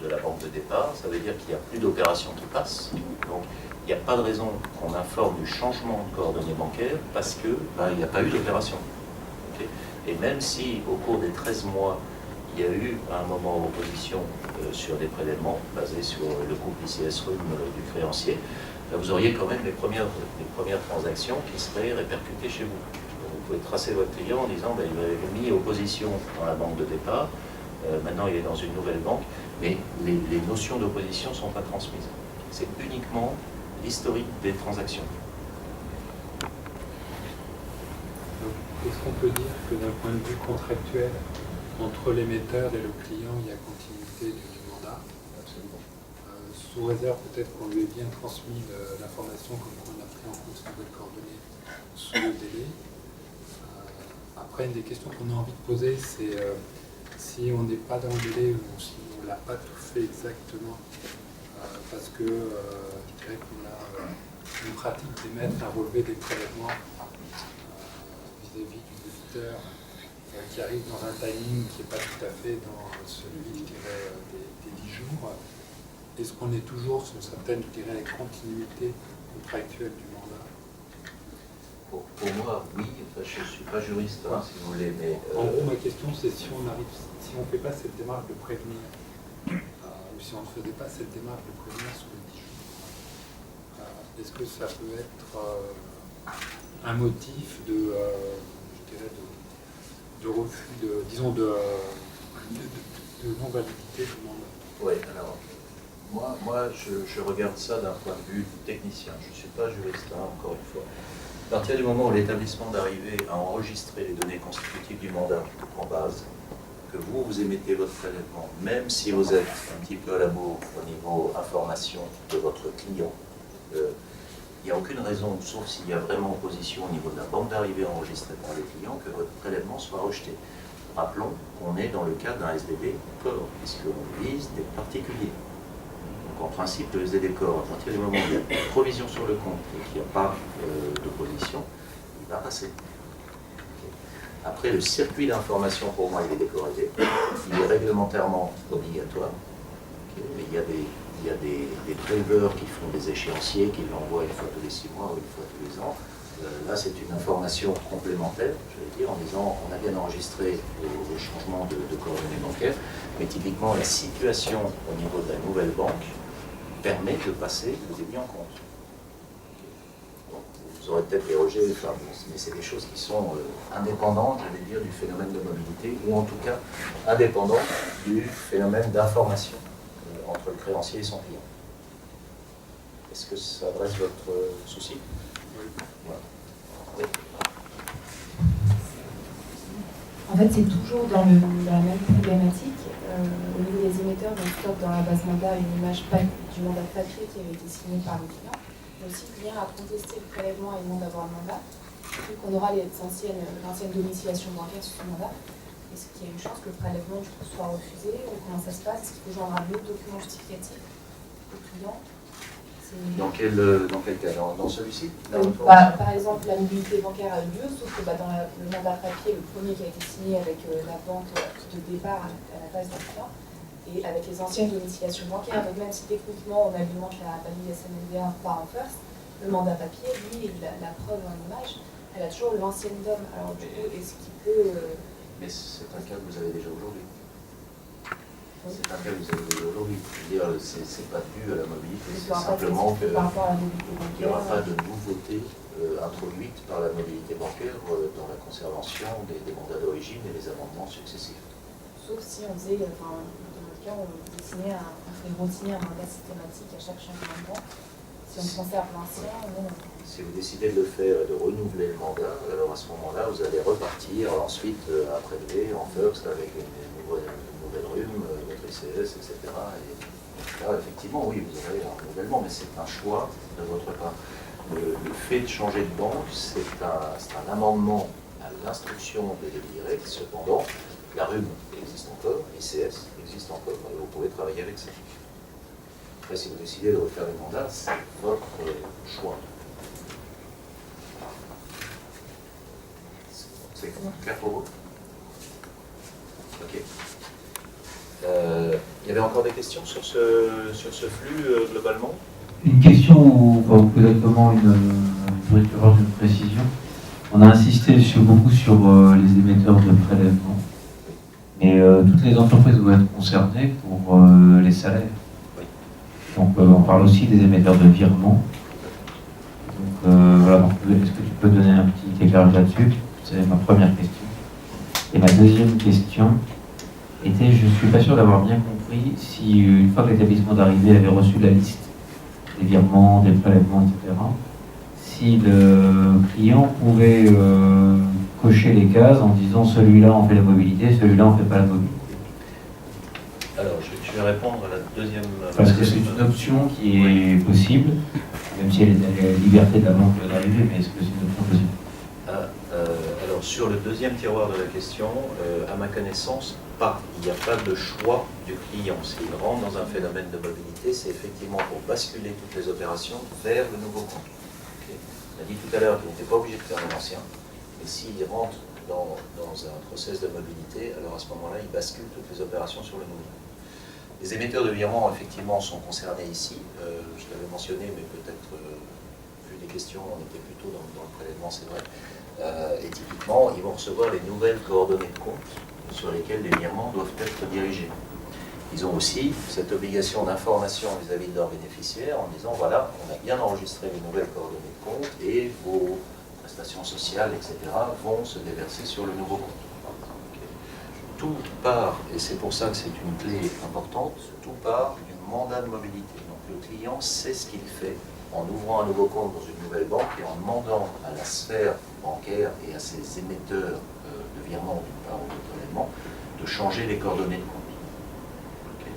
de la banque de départ, ça veut dire qu'il n'y a plus d'opérations qui passent. Donc, il n'y a pas de raison qu'on informe du changement de coordonnées bancaires parce qu'il n'y a pas eu d'opération. Okay. Et même si au cours des 13 mois, il y a eu à un moment opposition sur des prélèvements basés sur le couple ICS-RUM du créancier, vous auriez quand même les premières transactions qui seraient répercutées chez vous. Donc, vous pouvez tracer votre client en disant il avait mis opposition dans la banque de départ, maintenant il est dans une nouvelle banque, mais les notions d'opposition ne sont pas transmises. C'est uniquement l'historique des transactions. Est-ce qu'on peut dire que d'un point de vue contractuel, entre l'émetteur et le client, il y a continuité du mandat? Absolument. Sous réserve peut-être qu'on lui ait bien transmis l'information comme on a pris en compte ses nouvelles coordonnées sous le délai. Après, une des questions qu'on a envie de poser, c'est si on n'est pas dans le délai ou si on ne l'a pas tout fait exactement, parce que je dirais qu'on a une pratique d'émettre à relever des prélèvements vis-à-vis du débiteur qui arrive dans un timing qui n'est pas tout à fait dans celui, je dirais, des 10 jours. Est-ce qu'on est toujours sur une certaine, je dirais, continuité contractuelle du mandat? Pour moi, oui. Enfin, je ne suis pas juriste, si vous voulez, mais... En gros, ma question, c'est si on ne fait pas cette démarche de prévenir, ou si on ne faisait pas cette démarche de prévenir sur les 10 jours, est-ce que ça peut être un motif de refus, disons, de non-validité du mandat? Oui, alors, moi je regarde ça d'un point de vue technicien. Je ne suis pas juriste, encore une fois. À partir du moment où l'établissement d'arrivée a enregistré les données constitutives du mandat en base, que vous émettez votre prélèvement, même si vous êtes un petit peu à la bourre au niveau information de votre client, il n'y a aucune raison, sauf s'il y a vraiment opposition au niveau de la banque d'arrivée enregistrée par les clients, que votre prélèvement soit rejeté. Rappelons qu'on est dans le cadre d'un SDD corps, puisqu'on vise des particuliers. Donc en principe, le SDD corps, à partir du moment où il y a une provision sur le compte et qu'il n'y a pas d'opposition, il va passer. Après, le circuit d'information, pour moi, il est décorrélé. Il est réglementairement obligatoire. Mais il y a des préleveurs qui font des échéanciers, qui l'envoient une fois tous les 6 mois ou une fois tous les ans. Là, c'est une information complémentaire, je vais dire, en disant on a bien enregistré les changements de coordonnées bancaires, mais typiquement, la situation au niveau de la nouvelle banque permet de passer le débit en compte. Vous aurez peut-être dérogé, mais c'est des choses qui sont indépendantes, je vais dire, du phénomène de mobilité, ou en tout cas indépendantes du phénomène d'information entre le créancier et son client. Est-ce que ça adresse votre souci? Oui. Voilà. Oui. En fait, c'est toujours dans la même problématique. au niveau des émetteurs, on stocke dans la base mandat une image du mandat papier qui avait été signé par le client, mais aussi le client a contesté le prélèvement et demande d'avoir le mandat. Vu qu'on aura l'ancienne domiciliation bancaire sur ce mandat, est-ce qu'il y a une chance que le prélèvement du coup soit refusé ou comment ça se passe? Est-ce qu'il faut joindre un autre document justificatif au client? Dans quel cas? Dans celui-ci? Par exemple, la mobilité bancaire a eu lieu, sauf que dans le mandat papier, le premier qui a été signé avec la banque de départ à la base du client, et avec les anciennes domiciliations bancaires, donc même si techniquement on alimente la valide SMLV1 par en first, le mandat papier, lui, la preuve en image, elle a toujours l'ancienne DOM. Alors du coup, est-ce qu'il peut... Mais c'est un cas que vous avez déjà aujourd'hui. C'est un cas que vous avez déjà aujourd'hui. Je veux dire, c'est pas dû à la mobilité, c'est simplement qu'il n'y aura pas de nouveauté introduite par la mobilité bancaire dans la conservation des mandats d'origine et les amendements successifs. Sauf si on faisait, dans notre cas, on ferait re-signer un mandat systématique à chaque changement de banque. Si on conserve l'ancien, non. Si vous décidez de le faire et de renouveler le mandat, alors à ce moment-là, vous allez repartir ensuite à prélever en first avec une nouvelle rhume, votre ICS, etc. Et là, effectivement, oui, vous aurez un renouvellement, mais c'est un choix de votre part. Le fait de changer de banque, c'est un amendement à l'instruction des débits directs. Cependant, la rhume existe encore, l'ICS existe encore, et vous pouvez travailler avec ça. Après, si vous décidez de refaire le mandat, c'est votre choix. C'est clair pour vous? Ok. Il y avait encore des questions sur ce flux globalement? Une question où peut-être comment une précision. On a insisté beaucoup sur les émetteurs de prélèvement, mais toutes les entreprises doivent être concernées pour les salaires. Donc on parle aussi des émetteurs de virements. Donc voilà, est-ce que tu peux donner un petit éclairage là-dessus? C'est ma première question. Et ma deuxième question était, je ne suis pas sûr d'avoir bien compris si une fois que l'établissement d'arrivée avait reçu la liste des virements, des prélèvements, etc., si le client pouvait cocher les cases en disant celui-là on fait la mobilité, celui-là on ne fait pas la mobilité. Alors, je vais répondre à la deuxième... Parce que c'est une option qui est possible, même si elle est à la liberté de la banque d'arriver, mais est-ce que c'est une option possible? Alors, sur le deuxième tiroir de la question, à ma connaissance, pas. Il n'y a pas de choix du client. S'il rentre dans un phénomène de mobilité, c'est effectivement pour basculer toutes les opérations vers le nouveau compte. Okay. On a dit tout à l'heure qu'il n'était pas obligé de faire l'ancien, mais s'il rentre dans un process de mobilité, alors à ce moment-là, il bascule toutes les opérations sur le nouveau. Les émetteurs de virements, effectivement, sont concernés ici. Je l'avais mentionné, mais peut-être, vu les questions, on était plutôt dans le prélèvement, c'est vrai. Et typiquement, ils vont recevoir les nouvelles coordonnées de compte sur lesquelles les virements doivent être dirigés. Ils ont aussi cette obligation d'information vis-à-vis de leurs bénéficiaires en disant, voilà, on a bien enregistré les nouvelles coordonnées de compte et vos prestations sociales, etc., vont se déverser sur le nouveau compte. Tout part, et c'est pour ça que c'est une clé importante, tout part du mandat de mobilité. Donc le client sait ce qu'il fait en ouvrant un nouveau compte dans une nouvelle banque et en demandant à la sphère bancaire et à ses émetteurs de virements d'une part ou de prélèvement de changer les coordonnées de compte. Okay.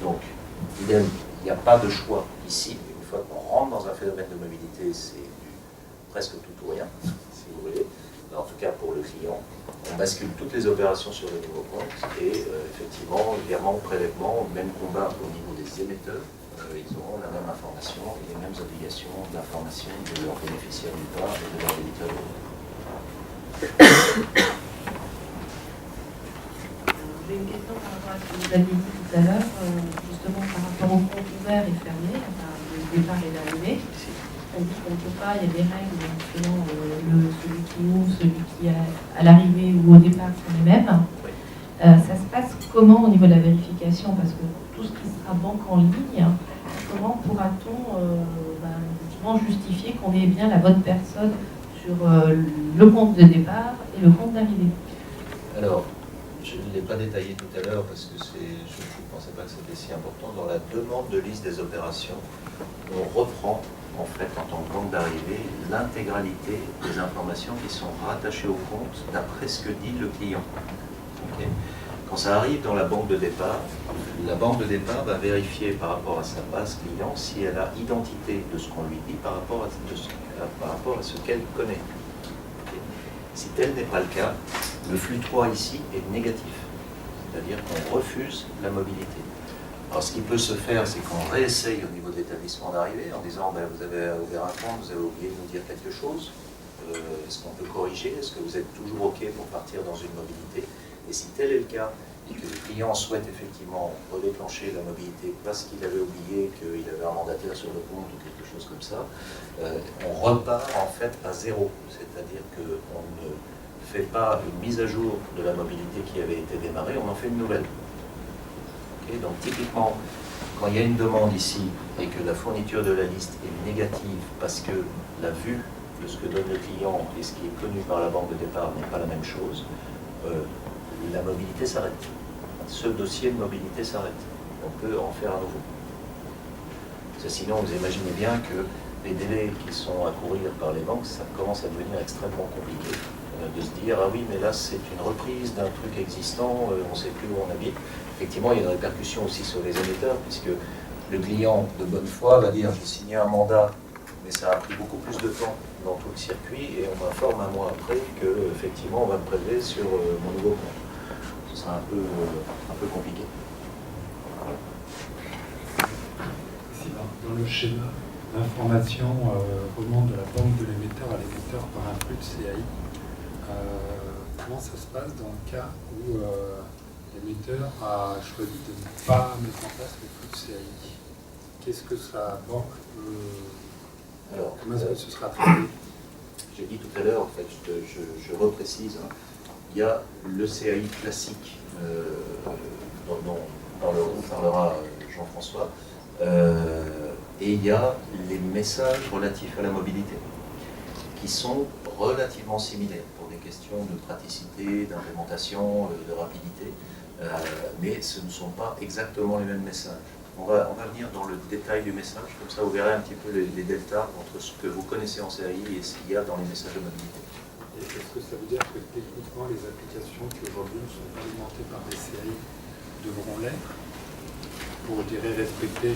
Donc, il n'y a pas de choix ici. Une fois qu'on rentre dans un phénomène de mobilité, c'est presque tout ou rien, si vous voulez. En tout cas pour le client, on bascule toutes les opérations sur le nouveau compte et effectivement, virement, prélèvement, même combat au niveau des émetteurs. Ils auront la même information et les mêmes obligations d'information de leurs bénéficiaires d'une part et de leurs débiteurs de l'autre. J'ai une question par rapport à ce que vous avez dit tout à l'heure, justement par rapport au compte ouvert et fermé, enfin, le départ et l'arrivée. On dit qu'on ne peut pas, il y a des règles selon celui qui ouvre, celui qui est à l'arrivée ou au départ sont les mêmes. Ça se passe comment au niveau de la vérification? Parce que tout ce qui sera banque en ligne, comment pourra-t-on justement justifier qu'on ait bien la bonne personne sur le compte de départ et le compte d'arrivée? Alors, je ne l'ai pas détaillé tout à l'heure parce que je ne pensais pas que c'était si important. Dans la demande de liste des opérations, on reprend en fait en tant que banque d'arrivée l'intégralité des informations qui sont rattachées au compte d'après ce que dit le client. Okay. Quand ça arrive dans la banque de départ va vérifier par rapport à sa base client si elle a identité de ce qu'on lui dit par rapport à ce qu'elle connaît. Si tel n'est pas le cas, le flux 3 ici est négatif, c'est-à-dire qu'on refuse la mobilité. Alors ce qui peut se faire, c'est qu'on réessaye au niveau de l'établissement d'arrivée en disant ben, vous avez ouvert un compte, vous avez oublié de nous dire quelque chose, est-ce qu'on peut corriger, est-ce que vous êtes toujours OK pour partir dans une mobilité? Et si tel est le cas, et que le client souhaite effectivement redéclencher la mobilité parce qu'il avait oublié qu'il avait un mandataire sur le compte ou quelque chose comme ça, on repart en fait à zéro. C'est-à-dire qu'on ne fait pas une mise à jour de la mobilité qui avait été démarrée, on en fait une nouvelle. Okay, donc typiquement, quand il y a une demande ici et que la fourniture de la liste est négative parce que la vue de ce que donne le client et ce qui est connu par la banque de départ n'est pas la même chose, la mobilité s'arrête. Ce dossier de mobilité s'arrête. On peut en faire à nouveau. Parce que sinon, vous imaginez bien que les délais qui sont à courir par les banques, ça commence à devenir extrêmement compliqué. De se dire, ah oui, mais là, c'est une reprise d'un truc existant, on ne sait plus où on habite. Effectivement, il y a une répercussion aussi sur les émetteurs, puisque le client de bonne foi va dire, j'ai signé un mandat, mais ça a pris beaucoup plus de temps dans tout le circuit, et on m'informe un mois après qu'effectivement, on va me prélever sur mon nouveau compte. Ce sera un peu compliqué. Voilà. Si dans le schéma, l'information remonte de la banque de l'émetteur à l'émetteur par un flux de CAI. Comment ça se passe dans le cas où l'émetteur a choisi de ne pas mettre en place le flux de CAI? Qu'est-ce que sa banque comment est-ce que ce sera traité? J'ai dit tout à l'heure, en fait, je reprécise, hein, il y a le CAI classique dont parlera Jean-François, et il y a les messages relatifs à la mobilité, qui sont relativement similaires pour des questions de praticité, d'implémentation, de rapidité, mais ce ne sont pas exactement les mêmes messages. On va venir dans le détail du message, comme ça vous verrez un petit peu les deltas entre ce que vous connaissez en CAI et ce qu'il y a dans les messages de mobilité. Est-ce que ça veut dire que techniquement les applications qui aujourd'hui ne sont pas alimentées par des CAI devront l'être pour, je dirais, respecter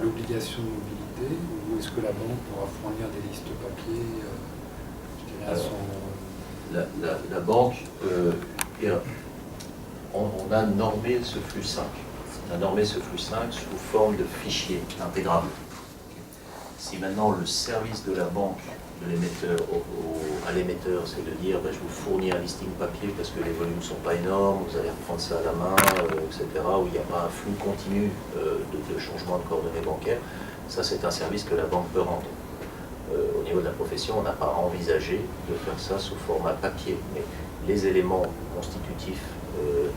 l'obligation de mobilité, ou est-ce que la banque pourra fournir des listes papier je dirais, à son... La banque, on a normé ce flux 5. On a normé ce flux 5 sous forme de fichier intégrable. Si maintenant le service de la banque, de l'émetteur à l'émetteur, c'est de dire je vous fournis un listing papier parce que les volumes ne sont pas énormes, vous allez reprendre ça à la main, etc., où il n'y a pas un flux continu de changement de coordonnées bancaires, ça c'est un service que la banque peut rendre. Au niveau de la profession, on n'a pas envisagé de faire ça sous format papier, mais les éléments constitutifs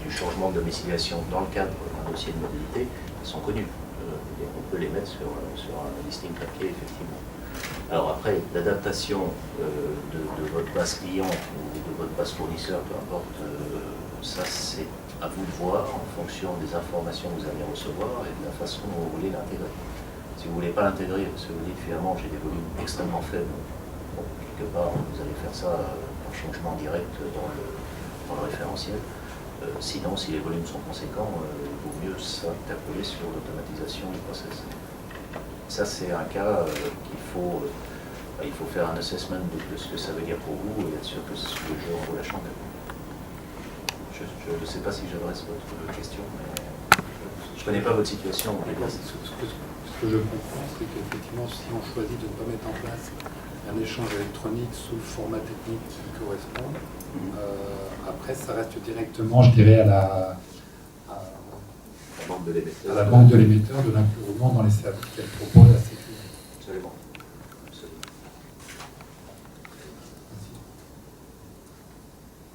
du changement de domiciliation dans le cadre d'un dossier de mobilité sont connus. Et on peut les mettre sur un listing papier, effectivement. Alors après, l'adaptation de votre base client ou de votre base fournisseur, peu importe, ça c'est à vous de voir en fonction des informations que vous allez recevoir et de la façon dont vous voulez l'intégrer. Si vous ne voulez pas l'intégrer, parce que vous dites finalement j'ai des volumes extrêmement faibles, bon, quelque part vous allez faire ça par changement direct dans le référentiel. Sinon, si les volumes sont conséquents, il vaut mieux s'appuyer sur l'automatisation du process. Ça, c'est un cas qu'il faut faire un assessment de ce que ça veut dire pour vous et être sûr que le jeu en vaut la chandelle. Je ne sais pas si j'adresse votre question, mais je ne connais pas votre situation. Ce que je comprends, c'est qu'effectivement, si on choisit de ne pas mettre en place un échange électronique sous le format technique qui correspond, après, ça reste directement, je dirais, à la banque de l'émetteur de l'inclure dans les services qu'elle propose à ses clients. Absolument.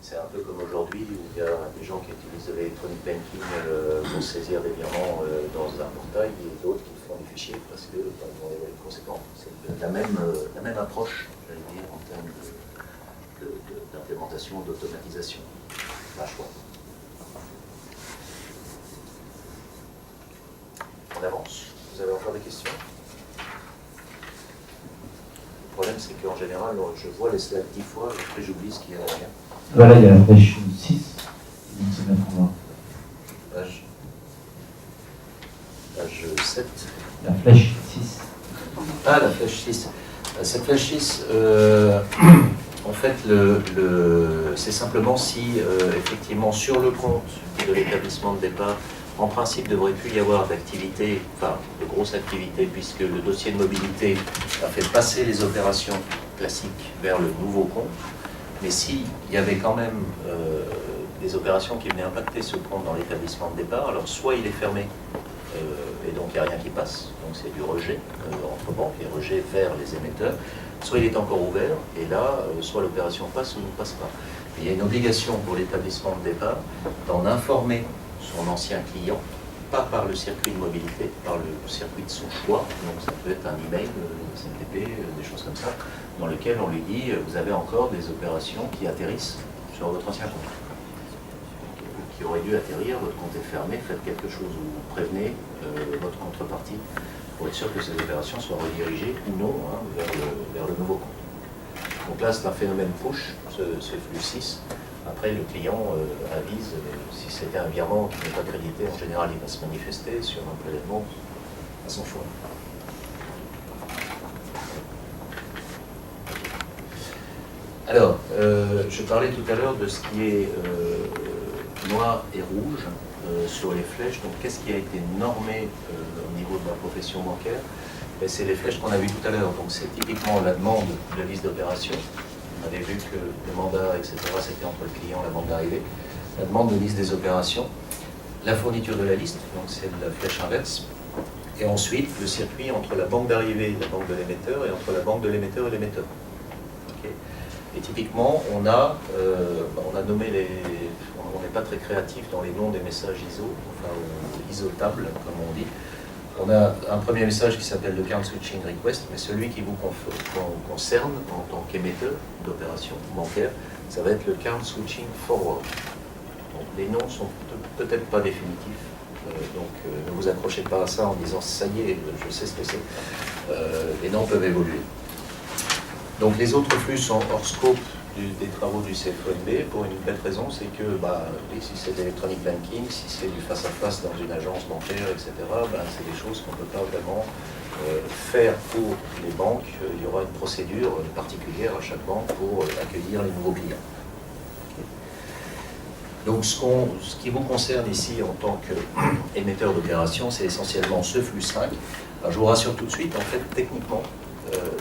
C'est un peu comme aujourd'hui où il y a des gens qui utilisent l'électronic banking pour saisir des virements dans un portail et d'autres qui font des fichiers parce qu'ils ont des volumes conséquents. C'est la même approche, j'allais dire, en termes d'implémentation, d'automatisation. Pas choix. On avance. Vous avez encore des questions? Le problème, c'est qu'en général, je vois les slides 10 fois et après j'oublie ce qu'il y a derrière. Voilà, il y a la page 6. mettre en ordre. Page 7. La flèche 6. Ah, la flèche 6. Cette flèche 6, en fait, c'est simplement si, effectivement, sur le compte de l'établissement de départ, en principe, il ne devrait plus y avoir d'activité, enfin, de grosse activité, puisque le dossier de mobilité a fait passer les opérations classiques vers le nouveau compte. Mais s'il y avait quand même des opérations qui venaient impacter ce compte dans l'établissement de départ, alors soit il est fermé, et donc il n'y a rien qui passe, donc c'est du rejet entre banques, et rejet vers les émetteurs, soit il est encore ouvert, et là, soit l'opération passe ou ne passe pas. Il y a une obligation pour l'établissement de départ d'en informer son ancien client, pas par le circuit de mobilité, par le circuit de son choix, donc ça peut être un email, CTP, des choses comme ça, dans lequel on lui dit, vous avez encore des opérations qui atterrissent sur votre ancien compte, qui aurait dû atterrir, votre compte est fermé, faites quelque chose ou prévenez votre contrepartie pour être sûr que ces opérations soient redirigées ou non vers le nouveau compte. Donc là, c'est un phénomène push, ce flux 6. Après, le client avise, si c'était un virement qui n'est pas crédité, en général, il va se manifester sur un prélèvement à son choix. Alors, je parlais tout à l'heure de ce qui est noir et rouge sur les flèches. Donc, qu'est-ce qui a été normé au niveau de la profession bancaire? C'est les flèches qu'on a vues tout à l'heure. Donc, c'est typiquement la demande de liste d'opération. On avait vu que le mandat, etc., c'était entre le client et la banque d'arrivée. La demande de liste des opérations, la fourniture de la liste, donc c'est la flèche inverse. Et ensuite, le circuit entre la banque d'arrivée et la banque de l'émetteur, et entre la banque de l'émetteur et l'émetteur. Okay. Et typiquement, on a nommé les... On n'est pas très créatif dans les noms des messages ISO, enfin ISO-tables, comme on dit. On a un premier message qui s'appelle le Count Switching Request, mais celui qui vous concerne en tant qu'émetteur d'opérations bancaires, ça va être le Count Switching Forward. Donc les noms sont peut-être pas définitifs, donc ne vous accrochez pas à ça en disant ça y est, je sais ce que c'est. Les noms peuvent évoluer. Donc les autres flux sont hors scope des travaux du CFONB pour une belle raison, c'est que oui, si c'est de l'électronic banking, si c'est du face-à-face dans une agence bancaire, etc., c'est des choses qu'on ne peut pas vraiment faire pour les banques. Il y aura une procédure particulière à chaque banque pour accueillir les nouveaux clients. Donc ce qui vous concerne ici en tant qu'émetteur d'opération, c'est essentiellement ce flux 5. Alors, je vous rassure tout de suite, en fait, techniquement,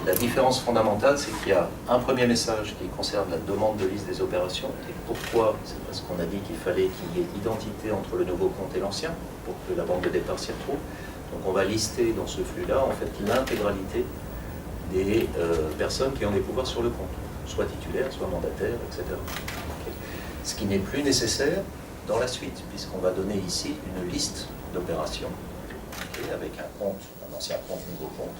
la différence fondamentale, c'est qu'il y a un premier message qui concerne la demande de liste des opérations. Et pourquoi? C'est parce qu'on a dit qu'il fallait qu'il y ait identité entre le nouveau compte et l'ancien, pour que la banque de départ s'y retrouve. Donc on va lister dans ce flux-là, en fait, l'intégralité des personnes qui ont des pouvoirs sur le compte, soit titulaires, soit mandataires, etc. Okay. Ce qui n'est plus nécessaire dans la suite, puisqu'on va donner ici une liste d'opérations, okay, avec un compte, un ancien compte, nouveau compte.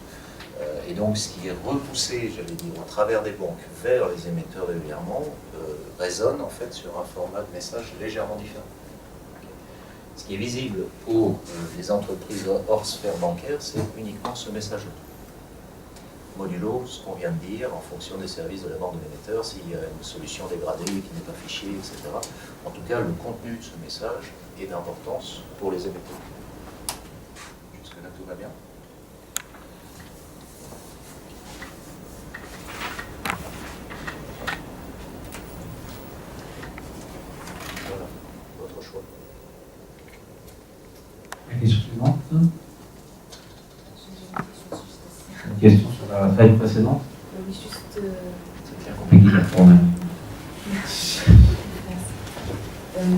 Et donc, ce qui est repoussé, j'allais dire, au travers des banques vers les émetteurs de virements, résonne en fait sur un format de message légèrement différent. Ce qui est visible pour les entreprises hors sphère bancaire, c'est uniquement ce message-là. Modulo, ce qu'on vient de dire, en fonction des services de la banque de l'émetteur, s'il y a une solution dégradée qui n'est pas fichée, etc. En tout cas, le contenu de ce message est d'importance pour les émetteurs. Jusque-là, tout va bien. La question suivante. Une question sur la slide précédente. Oui, juste. C'est bien compliqué pour moi.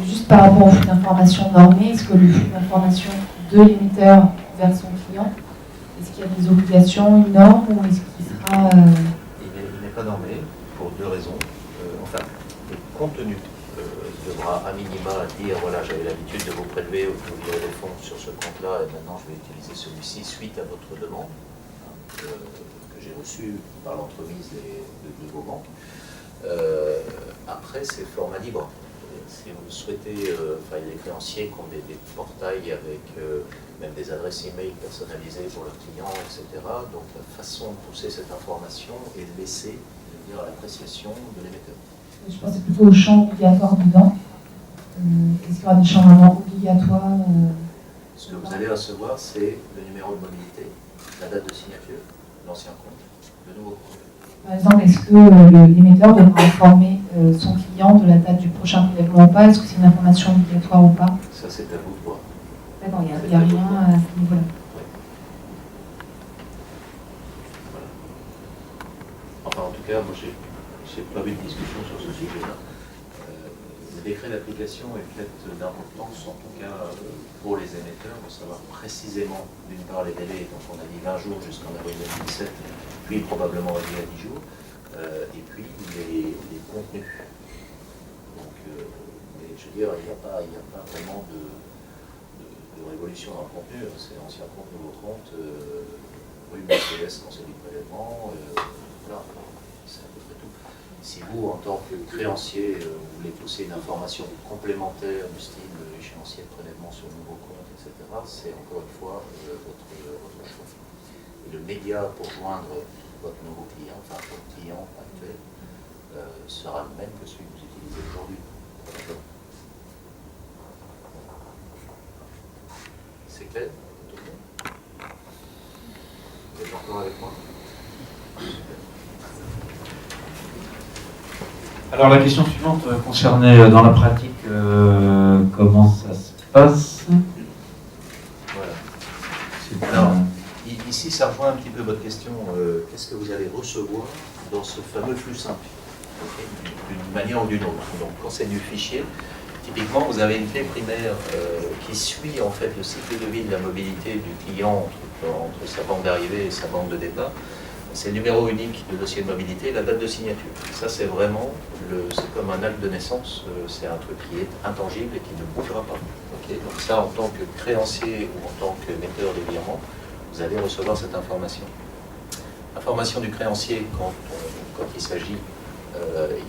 Juste par rapport au flux d'information normé, est-ce que le flux d'information de l'émetteur vers son client, est-ce qu'il y a des obligations, une norme, ou est-ce qu'il sera... Il n'est pas normé pour deux raisons. Enfin, le contenu devra à minima dire, voilà, j'avais l'habitude de vous prélever ou de vous virer les fonds sur ce compte-là, et maintenant je vais utiliser celui-ci suite à votre demande que j'ai reçue par l'entremise de vos banques. Après, c'est format libre. Si vous souhaitez, il y a des créanciers qui ont des portails avec même des adresses email personnalisées pour leurs clients, etc. Donc la façon de pousser cette information est laissée à l'appréciation de l'émetteur. Je pensais plutôt au champ obligatoire dedans. Est-ce qu'il y aura des changements obligatoires Ce que vous allez recevoir, c'est le numéro de mobilité, la date de signature, l'ancien compte, le nouveau compte. Par exemple, est-ce que l'émetteur devra informer son client de la date du prochain prélèvement ou pas? Est-ce que c'est une information obligatoire ou pas? Ça, c'est à vous de voir. D'accord, il n'y a rien à ce niveau-là. Voilà. Enfin, en tout cas, moi, j'ai pas vu de discussion sur ce sujet-là. Le décret d'application est peut-être d'importance, en tout cas pour les émetteurs, de savoir précisément, d'une part, les délais, donc on a dit 20 jours jusqu'en avril 2017, puis probablement réduit à 10 jours, et puis les contenus. Donc, mais je veux dire, il n'y a pas vraiment de révolution dans le contenu, c'est ancien compte, nouveau compte, rue BCS quand c'est du prélèvement, voilà, c'est à peu près tout. Si vous, en tant que créancier, vous voulez pousser une information complémentaire du style échéancier de prélèvement sur le nouveau compte, etc., c'est encore une fois votre choix. Et le média pour joindre votre nouveau client, enfin votre client actuel, sera le même que celui que vous utilisez aujourd'hui. C'est clair? Vous êtes encore avec moi? Alors la question suivante concernait dans la pratique comment ça se passe. Voilà. Alors, ici, ça rejoint un petit peu votre question. Qu'est-ce que vous allez recevoir dans ce fameux flux simple, okay, d'une manière ou d'une autre? Donc, quand c'est du fichier, typiquement, vous avez une clé primaire qui suit en fait le cycle de vie de la mobilité du client entre sa banque d'arrivée et sa banque de départ. C'est le numéro unique de dossier de mobilité et la date de signature. Ça, c'est vraiment, c'est comme un acte de naissance, c'est un truc qui est intangible et qui ne bougera pas. Okay, donc ça, en tant que créancier ou en tant qu'émetteur de virement, vous allez recevoir cette information. Information du créancier quand il s'agit,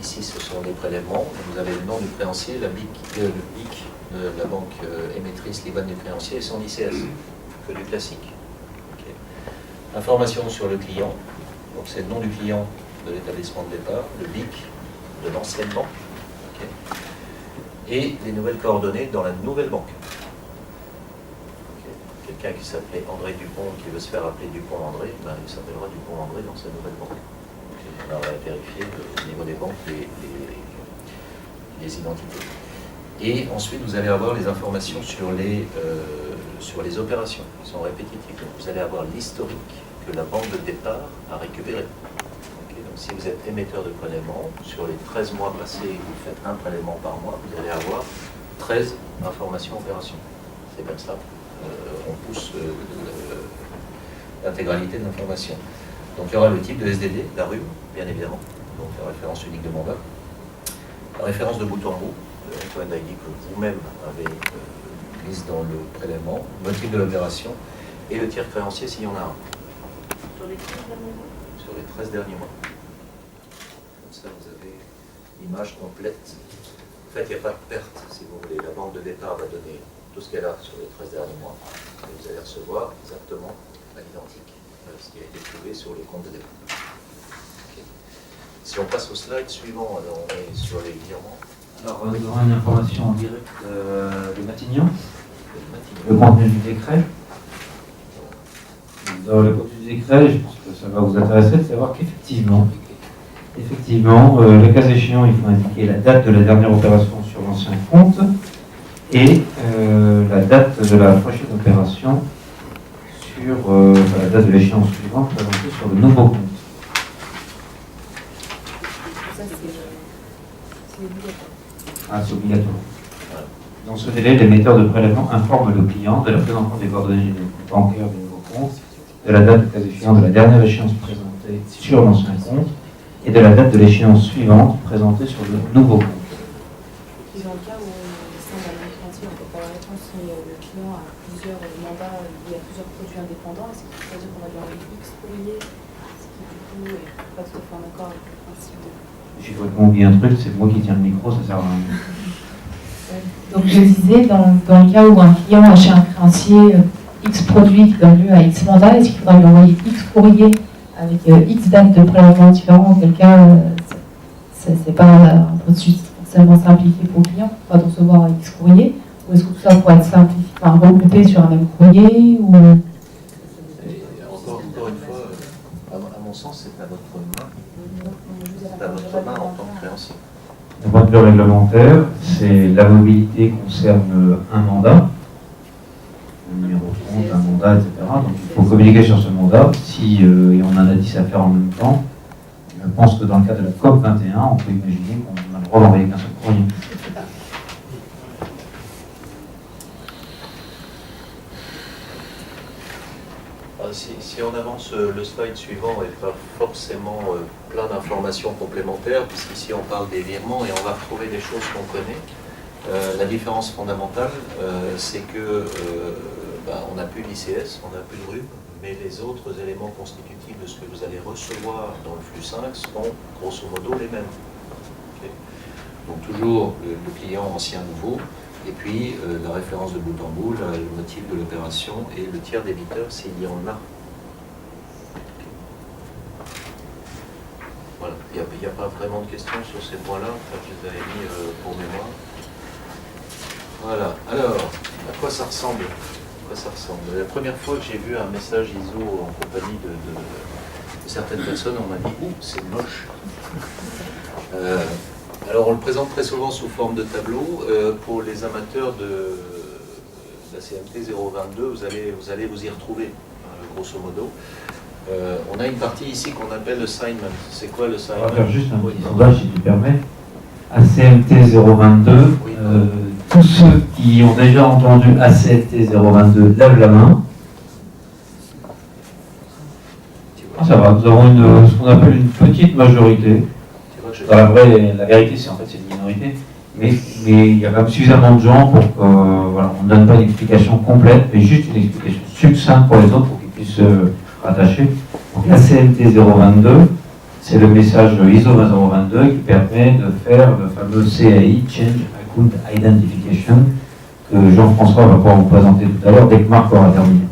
ici ce sont les prélèvements, vous avez le nom du créancier, le BIC de la banque émettrice, l'IBAN du créancier et son ICS, que du classique. Okay. Information sur le client, donc c'est le nom du client de l'établissement de départ, le BIC de l'ancienne banque, okay, et les nouvelles coordonnées dans la nouvelle banque. Quelqu'un qui s'appelait André Dupont, qui veut se faire appeler Dupont-André, ben, il s'appellera Dupont-André dans sa nouvelle banque. Donc, on va vérifier au niveau des banques les identités. Et ensuite, vous allez avoir les informations sur les opérations qui sont répétitives. Donc, vous allez avoir l'historique que la banque de départ a récupéré. Okay, donc, si vous êtes émetteur de prélèvement, sur les 13 mois passés, vous faites un prélèvement par mois, vous allez avoir 13 informations opérations. C'est comme ça. On pousse l'intégralité de l'information. Donc il y aura le type de SDD, la rue, bien évidemment, donc la référence unique de mandat, la référence de bout en bout, Antoine ID que vous-même avez mise dans le prélèvement, le motif de l'opération et le tiers créancier s'il y en a un. Sur les 13 derniers mois? Sur les 13 derniers mois. Comme ça, vous avez l'image complète. En fait, il n'y a pas de perte, si vous voulez. La banque de départ va donner tout ce qu'elle a sur les 13 derniers mois. Et vous allez recevoir exactement à l'identique ce qui a été trouvé sur les comptes de départ. Okay. Si on passe au slide suivant, alors on est sur les virements. Alors nous aurons une information en direct de Matignon, le contenu du décret. Dans le contenu du décret, je pense que ça va vous intéresser de savoir qu'effectivement, le cas échéant, il faut indiquer la date de la dernière opération sur l'ancien compte et la date de la prochaine opération sur la date de l'échéance suivante présentée sur le nouveau compte. Ça, c'est obligatoire. Ah, c'est obligatoire. Dans ce délai, l'émetteur de prélèvement informe le client de la prise en compte des coordonnées bancaires du nouveau compte, de la date, le cas échéant, de la dernière échéance présentée sur l'ancien compte et de la date de l'échéance suivante présentée sur le nouveau compte. Et dans le cas où au sein d'un même créancier, on ne peut pas la réponse, si le client a plusieurs mandats liés à plusieurs produits indépendants, est-ce qu'il faut dire qu'on va lui envoyer X courrier, ce qui du coup n'est pas tout à fait en accord avec le principe de... J'ai complètement oublié un truc, c'est moi qui tiens le micro, ça sert à rien. Donc je disais, dans le cas où un client a chez un créancier X produits qui donne lieu à X mandats, est-ce qu'il faudra lui envoyer X courrier avec X dates de prélèvement différents, auquel cas c'est pas un processus seulement simplifié pour le client, pour pas recevoir X courrier, ou est-ce que tout ça pourrait être simplifié, enfin regroupé sur un même courrier ou... Et encore une fois, à mon sens, c'est à votre main. C'est à votre main en tant que créancier. D'un point de vue réglementaire, c'est la mobilité concerne un mandat, un numéro de compte, un mandat, etc. Donc il faut communiquer sur ce mandat. Si on en a 10 à faire en même temps, je pense que dans le cas de la COP 21, on peut imaginer qu'on a le droit d'envoyer qu'un seul courrier. Si on avance le slide suivant et pas forcément plein d'informations complémentaires, puisqu'ici on parle des virements et on va retrouver des choses qu'on connaît. La différence fondamentale, c'est que on n'a plus l'ICS, on n'a plus de RUB, mais les autres éléments constitutifs de ce que vous allez recevoir dans le flux 5 sont grosso modo les mêmes. Okay. Donc toujours le client ancien-nouveau, et puis la référence de bout en bout, le motif de l'opération et le tiers débiteur s'il y en a. Voilà, il n'y a pas vraiment de questions sur ces points-là, je les avais mis pour mémoire. Voilà, alors, à quoi ça ressemble? La première fois que j'ai vu un message ISO en compagnie de certaines personnes, on m'a dit « Ouh, c'est moche ». Alors on le présente très souvent sous forme de tableau. Pour les amateurs de la CMT 022, vous allez vous y retrouver, grosso modo. On a une partie ici qu'on appelle l'assignment. C'est quoi l'assignment? On va faire juste un petit sondage, si tu permets. ACMT 022, Oui. Tous ceux qui ont déjà entendu ACMT 022 lèvent la main. Ah, ça va, nous avons ce qu'on appelle une petite majorité. Dans la vérité, c'est une minorité. Mais il y a quand même suffisamment de gens pour qu'on ne donne pas une explication complète, mais juste une explication succincte pour les autres pour qu'ils puissent se rattacher. Donc ACMT 022, c'est le message ISO 20022 qui permet de faire le fameux CAI, Change Account Identification, que Jean-François va pouvoir vous présenter tout à l'heure dès que Marc aura terminé.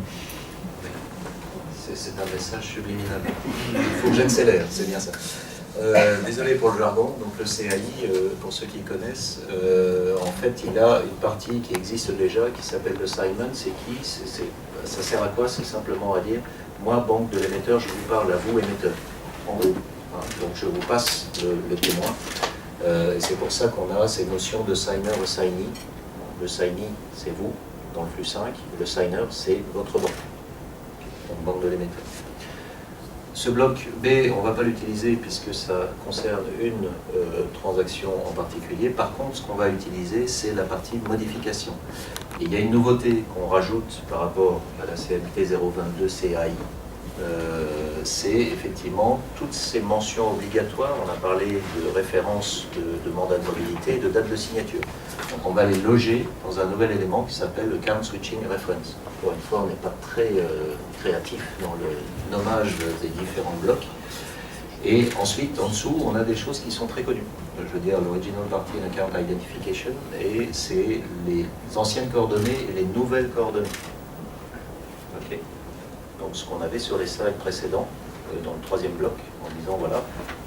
C'est un message subliminal. Il faut que j'accélère, c'est bien ça. Désolé pour le jargon, donc le CAI, pour ceux qui connaissent, en fait il a une partie qui existe déjà qui s'appelle le Simon. C'est qui? Ça sert à quoi? C'est simplement à dire, moi banque de l'émetteur, je vous parle à vous émetteur, en gros. Donc je vous passe le témoin, et c'est pour ça qu'on a ces notions de signer et signee. Le signee c'est vous, dans le flux 5, le signer c'est votre banque, donc banque de l'émetteur. Ce bloc B, on ne va pas l'utiliser puisque ça concerne une transaction en particulier. Par contre, ce qu'on va utiliser, c'est la partie modification. Et il y a une nouveauté qu'on rajoute par rapport à la CMT 022 CAI. C'est effectivement toutes ces mentions obligatoires. On a parlé de référence de mandat de mobilité et de date de signature. Donc on va les loger dans un nouvel élément qui s'appelle le Count Switching Reference. Encore une fois, on n'est pas très créatif dans le nommage des différents blocs. Et ensuite, en dessous, on a des choses qui sont très connues. Je veux dire, l'Original Party and Account Identification, et c'est les anciennes coordonnées et les nouvelles coordonnées. Okay. Donc ce qu'on avait sur les slides précédents, dans le troisième bloc, en disant voilà,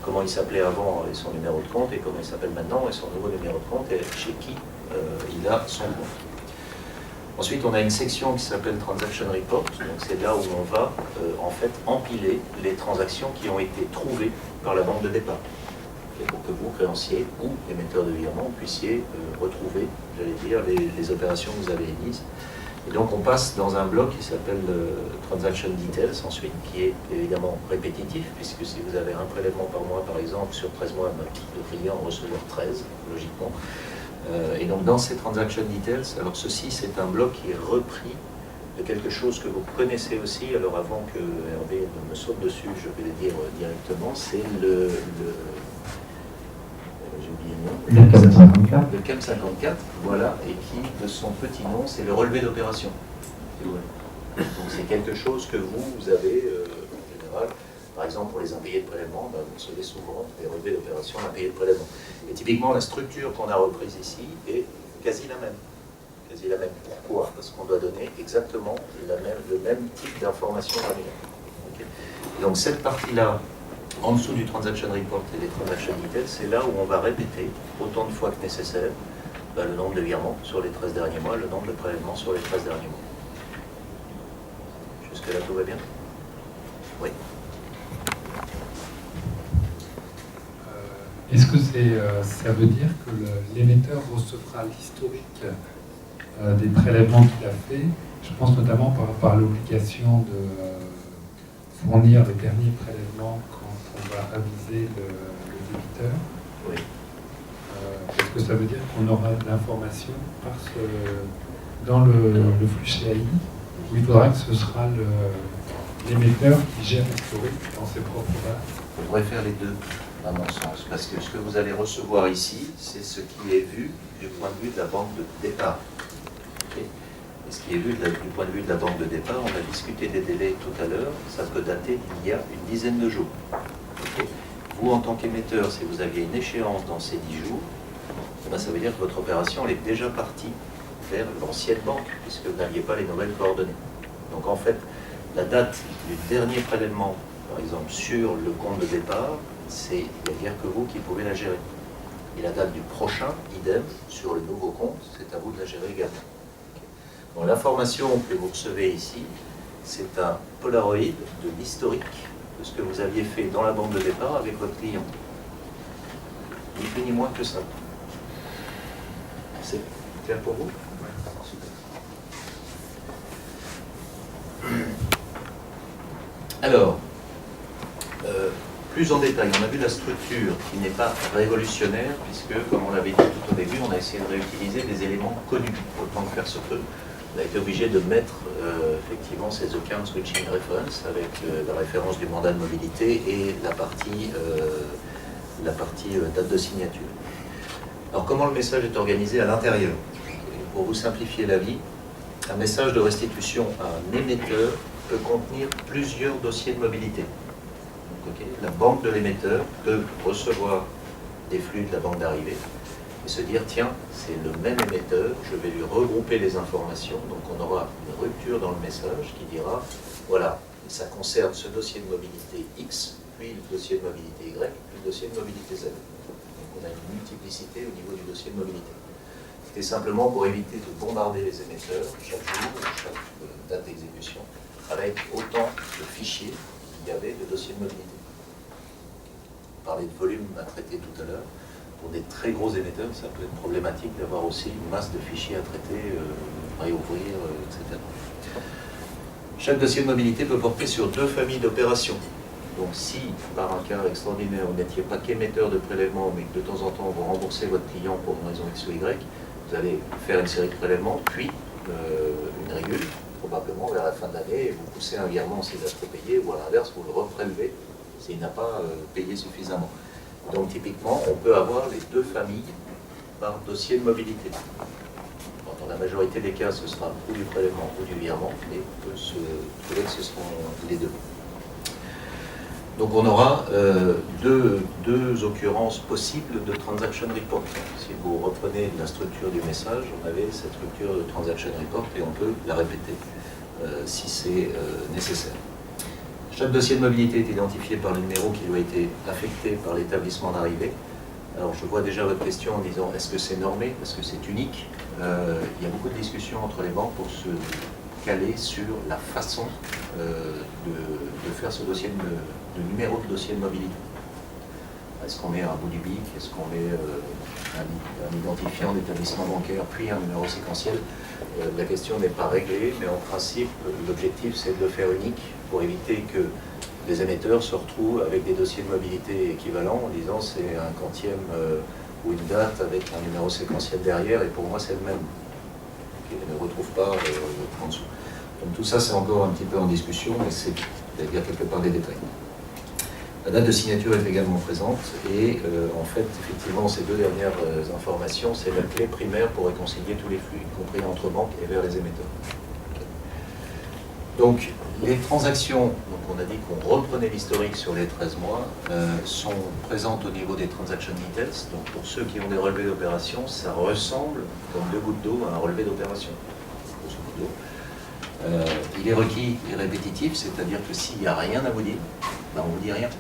comment il s'appelait avant et son numéro de compte, et comment il s'appelle maintenant et son nouveau numéro de compte, et chez qui il a son compte. Ensuite, on a une section qui s'appelle Transaction Report, donc c'est là où on va en fait empiler les transactions qui ont été trouvées par la banque de départ. Et pour que vous, créanciers ou émetteurs de virement, puissiez retrouver, j'allais dire, les opérations que vous avez émises. Et donc on passe dans un bloc qui s'appelle Transaction Details ensuite, qui est évidemment répétitif, puisque si vous avez un prélèvement par mois, par exemple, sur 13 mois, vous devriez en recevoir 13, logiquement. Et donc dans ces Transaction Details, alors ceci c'est un bloc qui est repris de quelque chose que vous connaissez aussi. Alors avant que Hervé me saute dessus, je vais le dire directement, c'est j'ai oublié le nom. Le CAM 54. Le CAM 54, voilà, et qui, de son petit nom, c'est le relevé d'opération. Donc c'est quelque chose que vous avez en général. Par exemple, pour les impayés de prélèvement, vous recevez souvent des relevés d'opération impayés de prélèvement. Et typiquement, la structure qu'on a reprise ici est quasi la même. Quasi la même. Pourquoi? Parce qu'on doit donner exactement le même type d'information granulaire. Okay. Donc cette partie-là En dessous du transaction report et des transaction details, c'est là où on va répéter autant de fois que nécessaire le nombre de virements sur les 13 derniers mois, le nombre de prélèvements sur les 13 derniers mois. Jusque-là, tout va bien? Oui. Est-ce que ça veut dire que l'émetteur recevra l'historique des prélèvements qu'il a fait? Je pense notamment par rapport à l'obligation de fournir les derniers prélèvements quand on va aviser le débiteur. Oui. Est-ce que ça veut dire qu'on aura de l'information dans le flux CAI, où il faudra que ce sera l'émetteur qui gère l'historique dans ses propres bases? On devrait faire les deux, à mon sens, parce que ce que vous allez recevoir ici, c'est ce qui est vu du point de vue de la banque de départ. Okay. Et ce qui est vu du point de vue de la banque de départ, on a discuté des délais tout à l'heure, ça peut dater d'il y a une dizaine de jours. Okay. Vous, en tant qu'émetteur, si vous aviez une échéance dans ces 10 jours, ben ça veut dire que votre opération elle est déjà partie vers l'ancienne banque, puisque vous n'aviez pas les nouvelles coordonnées. Donc en fait, la date du dernier prélèvement, par exemple, sur le compte de départ, il n'y a que vous qui pouvez la gérer. Et la date du prochain, idem, sur le nouveau compte, c'est à vous de la gérer également. Bon, l'information que vous recevez ici, c'est un Polaroid de l'historique de ce que vous aviez fait dans la banque de départ avec votre client. Ni plus ni moins que ça. C'est clair pour vous? Super. Alors, plus en détail, on a vu la structure qui n'est pas révolutionnaire, puisque, comme on l'avait dit tout au début, on a essayé de réutiliser des éléments connus, autant que faire se peut. On a été obligé de mettre effectivement ces account switching reference avec la référence du mandat de mobilité et la partie date de signature. Alors, comment le message est organisé à l'intérieur? Pour vous simplifier la vie, un message de restitution à un émetteur peut contenir plusieurs dossiers de mobilité. Okay. La banque de l'émetteur peut recevoir des flux de la banque d'arrivée et se dire, tiens, c'est le même émetteur, je vais lui regrouper les informations. Donc on aura une rupture dans le message qui dira, voilà, ça concerne ce dossier de mobilité X, puis le dossier de mobilité Y, puis le dossier de mobilité Z. Donc on a une multiplicité au niveau du dossier de mobilité. C'était simplement pour éviter de bombarder les émetteurs chaque jour, chaque date d'exécution, avec autant de fichiers qu'il y avait de dossiers de mobilité. On parlait de volume à traiter tout à l'heure. Pour des très gros émetteurs, ça peut être problématique d'avoir aussi une masse de fichiers à traiter, réouvrir, etc. Chaque dossier de mobilité peut porter sur 2 familles d'opérations. Donc si, par un cas extraordinaire, vous n'étiez pas qu'émetteur de prélèvements, mais que de temps en temps, vous remboursez votre client pour une raison X ou Y, vous allez faire une série de prélèvements, puis une régule, probablement vers la fin de l'année, et vous poussez un virement s'il a trop payé, ou à l'inverse, vous le reprélevez s'il n'a pas payé suffisamment. Donc typiquement, on peut avoir les 2 familles par dossier de mobilité. Dans la majorité des cas, ce sera ou du prélèvement ou du virement, mais on peut se trouver que ce seront les 2. Donc on aura deux occurrences possibles de transaction report. Si vous reprenez la structure du message, on avait cette structure de transaction report et on peut la répéter si c'est nécessaire. Chaque dossier de mobilité est identifié par le numéro qui lui a été affecté par l'établissement d'arrivée. Alors je vois déjà votre question en disant est-ce que c'est normé, est-ce que c'est unique? Il y a beaucoup de discussions entre les banques pour se caler sur la façon de faire ce dossier de numéro de dossier de mobilité. Est-ce qu'on met un bout du BIC, est-ce qu'on met un identifiant d'établissement bancaire, puis un numéro séquentiel? La question n'est pas réglée, mais en principe, l'objectif c'est de le faire unique pour éviter que les émetteurs se retrouvent avec des dossiers de mobilité équivalents en disant c'est un quantième ou une date avec un numéro séquentiel derrière et pour moi c'est le même. Ils ne retrouvent pas en dessous. Donc tout ça c'est encore un petit peu en discussion, mais c'est il y a quelque part des détails. La date de signature est également présente et en fait, effectivement, ces 2 dernières informations, c'est la clé primaire pour réconcilier tous les flux, y compris entre banques et vers les émetteurs. Okay. Donc, les transactions, donc on a dit qu'on reprenait l'historique sur les 13 mois, sont présentes au niveau des transaction details. Donc, pour ceux qui ont des relevés d'opération, ça ressemble comme 2 gouttes d'eau à un relevé d'opération. Il est requis et répétitif, c'est-à-dire que s'il n'y a rien à vous dire, ben on ne vous dit rien.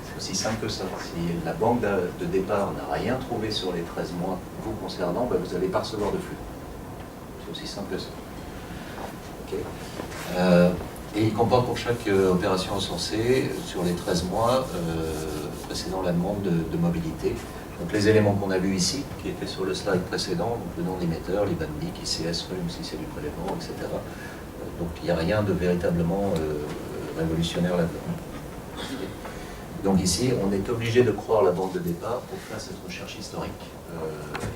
C'est aussi simple que ça. Si la banque de départ n'a rien trouvé sur les 13 mois vous concernant, ben vous n'allez pas recevoir de flux. C'est aussi simple que ça. Okay. Et il comporte pour chaque opération recensée, sur les 13 mois précédant la demande de mobilité. Donc les éléments qu'on a vus ici, qui étaient sur le slide précédent, donc le nom d'émetteur, l'IBAN BIC, ICS, RUM, si c'est du prélèvement, etc. Donc il n'y a rien de véritablement révolutionnaire là-dedans. Donc ici, on est obligé de croire la banque de départ pour faire cette recherche historique.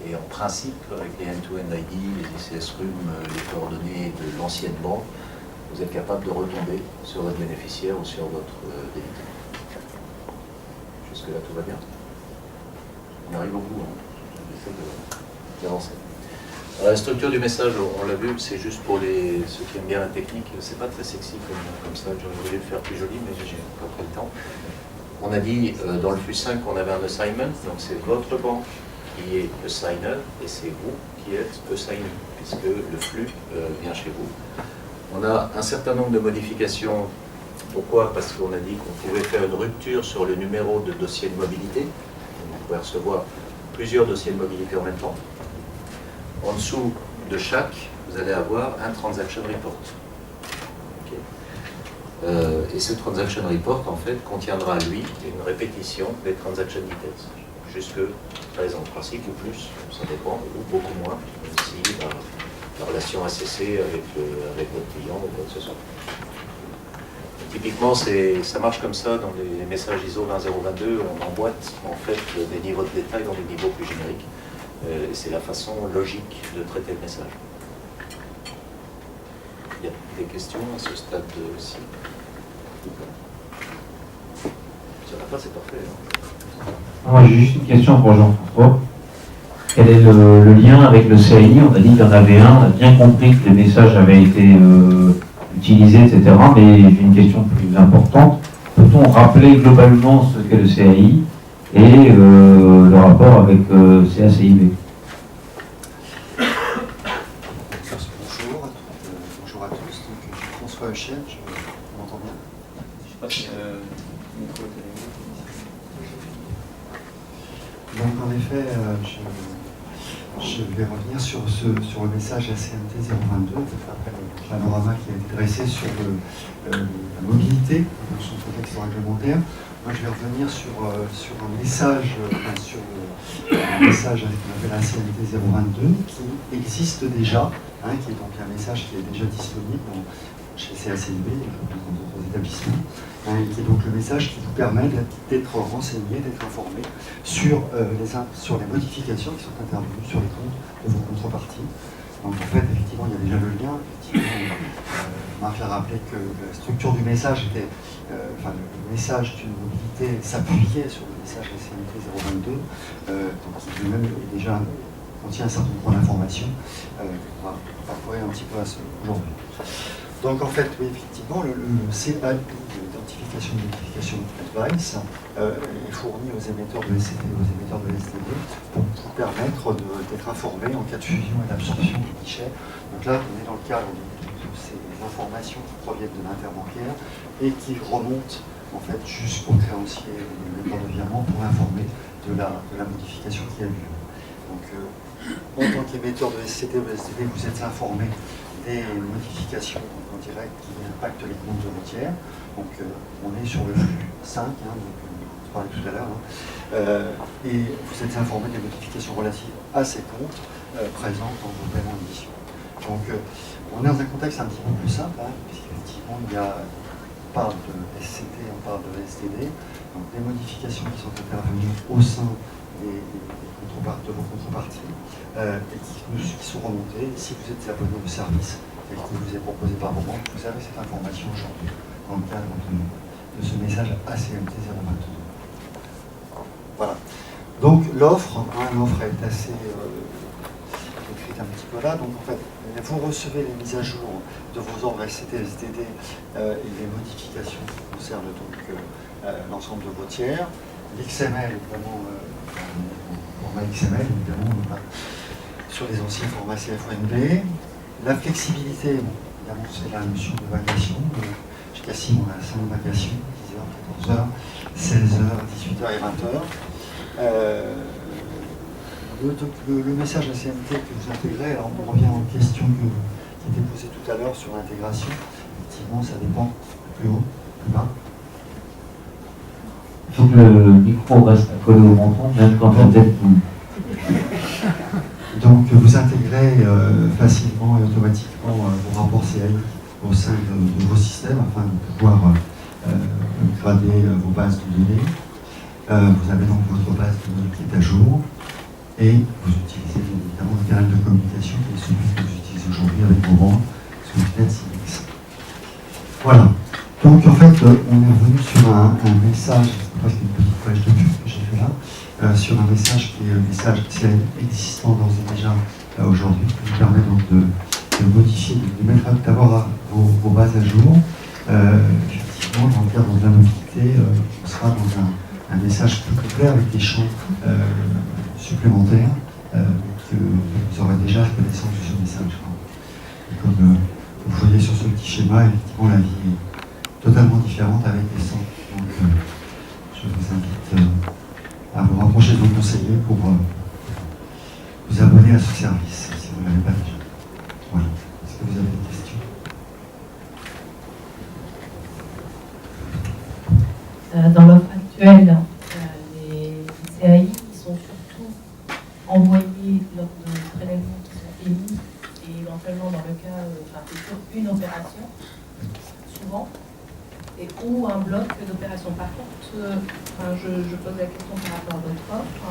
Et en principe, avec les end-to-end ID, les ICS RUM, les coordonnées de l'ancienne banque, vous êtes capable de retomber sur votre bénéficiaire ou sur votre débiteur. Jusque-là, tout va bien. On arrive au bout, hein. On essaie d'avancer. La structure du message, on l'a vu, c'est juste pour ceux qui aiment bien la technique. C'est pas très sexy comme ça, j'aurais voulu le faire plus joli, mais j'ai pas pris le temps. On a dit dans le flux 5 qu'on avait un assignment, donc c'est votre banque qui est assigner et c'est vous qui êtes assigné, puisque le flux vient chez vous. On a un certain nombre de modifications. Pourquoi? Parce qu'on a dit qu'on pouvait faire une rupture sur le numéro de dossier de mobilité. On pouvait recevoir plusieurs dossiers de mobilité en même temps. En dessous de chaque, vous allez avoir un transaction report. Okay. Et ce transaction report, en fait, contiendra, lui, une répétition des transaction details. Jusque 13 en principe ou plus, ça dépend, ou beaucoup moins, si la relation ACC avec votre client ou quoi que ce soit. Typiquement, ça marche comme ça dans les messages ISO 20022, on emboîte en fait des niveaux de détail dans des niveaux plus génériques. Et c'est la façon logique de traiter le message. Il y a des questions à ce stade-ci? Ça va pas, c'est parfait. Hein. Moi, j'ai juste une question pour Jean-François. Quel est le lien avec le CAI? On a dit qu'il y en avait un, on a bien compris que les messages avaient été utilisés, etc. Mais j'ai une question plus importante. Peut-on rappeler globalement ce qu'est le CAI et le rapport avec CACIB? Bonjour à tous, donc, je suis François Hachel, on m'entend bien? Je sais pas si le micro est allumé. Donc en effet, je vais revenir sur le message ACMT 022, après le panorama qui a été dressé sur la mobilité dans son contexte réglementaire. Moi, je vais revenir sur un message, sur le message qu'on appelle ACMT 022, qui existe déjà, qui est donc un message qui est déjà disponible chez CACIB et dans d'autres établissements, qui est donc le message qui vous permet d'être renseigné, d'être informé sur les modifications qui sont intervenues sur les comptes de vos contreparties. Donc en fait, effectivement, il y a déjà le lien. Marc a rappelé que la structure du message était, le message d'une mobilité s'appuyait sur le message ACMT 022, donc qui lui-même déjà contient un certain nombre d'informations qu'on va parcourir un petit peu aujourd'hui. Donc en fait, oui, effectivement, le CAI, l'identification de notification advice, est fourni aux émetteurs de SCT et aux émetteurs de STD pour vous permettre d'être informés en cas de fusion et d'absorption du guichet. Donc là, on est dans le cadre de ces informations qui proviennent de l'interbancaire et qui remontent en fait jusqu'au créancier et l'émetteur de virement pour informer de la modification qui a eu lieu. Donc en tant qu'émetteur de SCT ou de STD, vous êtes informé des modifications en direct qui impactent les comptes de vos tiers. Donc on est sur le flux 5, donc, on parlait tout à l'heure, et vous êtes informé des modifications relatives à ces comptes présentes dans vos paiements d'édition. Donc on est dans un contexte un petit peu plus simple, puisqu'effectivement on parle de SCT, on parle de STD, donc des modifications qui sont intervenues au sein de vos contreparties, et qui sont remontées. Si vous êtes abonné au service tel qu'il vous est proposé par moment, vous avez cette information aujourd'hui dans le cadre de ce message ACMT 022. Voilà. Donc l'offre est assez écrite un petit peu là. Donc en fait, vous recevez les mises à jour de vos ordres SCT, STD et les modifications qui concernent donc l'ensemble de vos tiers. L'XML, évidemment, format XML, évidemment, sur les anciens formats CFONB. La flexibilité, évidemment, c'est la notion de vacation. Chez Cassim, on a 5 vacations, 10h, 14h, 16h, 18h et 20h. Le message ACMT que vous intégrez, alors on revient aux questions qui étaient posées tout à l'heure sur l'intégration. Effectivement, ça dépend plus haut, plus bas. Il faut que le micro reste collé au menton, même quand la tête bouge. Donc vous intégrez facilement et automatiquement vos rapports CAI au sein de vos systèmes afin de pouvoir grader vos bases de données. Vous avez donc votre base de données qui est à jour et vous utilisez bien évidemment le canal de communication qui est celui que vous utilisez aujourd'hui avec vos bandes sur Internet Cinex. Voilà. Donc en fait, on est revenu sur un message, c'est presque une petite page de pub que j'ai fait là, sur un message qui est le message CAI existant d'ores et déjà aujourd'hui, qui nous permet donc de modifier, de mettre d'abord vos bases à jour. Effectivement, dans le cadre de la mobilité, on sera dans un message plus complet avec des champs supplémentaires que vous aurez déjà connaissance de ce message. Et comme vous voyez sur ce petit schéma, effectivement, la vie est totalement différente avec les centres. Donc, je vous invite à vous rapprocher de vos conseillers pour vous abonner à ce service, si vous ne l'avez pas déjà. Voilà. Est-ce que vous avez des questions? Dans l'offre actuelle, les CAI sont surtout envoyés lors de prélèvements qui sont émis et éventuellement dans le cas, c'est sur une opération, souvent, et ou un bloc d'opérations. Par contre, je pose la question par rapport à votre offre.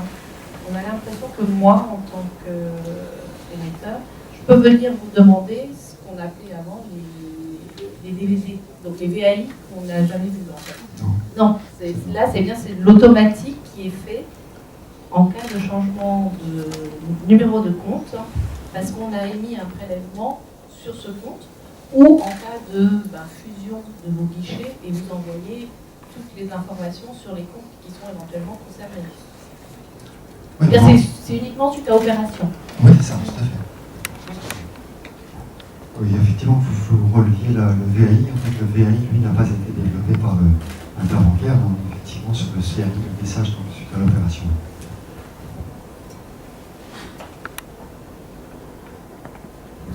On a l'impression que moi, en tant qu'émetteur, je peux venir vous demander ce qu'on appelait avant les DVD, donc les VAI qu'on n'a jamais vu en fait. Non, là c'est bien, c'est l'automatique qui est fait en cas de changement de numéro de compte, parce qu'on a émis un prélèvement sur ce compte, ou en cas de fusion de vos guichets et vous envoyez toutes les informations sur les comptes qui sont éventuellement concernés. Oui, c'est uniquement suite à opération. Oui, c'est ça, tout à fait. Oui, effectivement, vous releviez le VAI. En fait, le VAI, lui, n'a pas été développé par l'interbancaire. On est effectivement sur le CAI, le message suite à l'opération.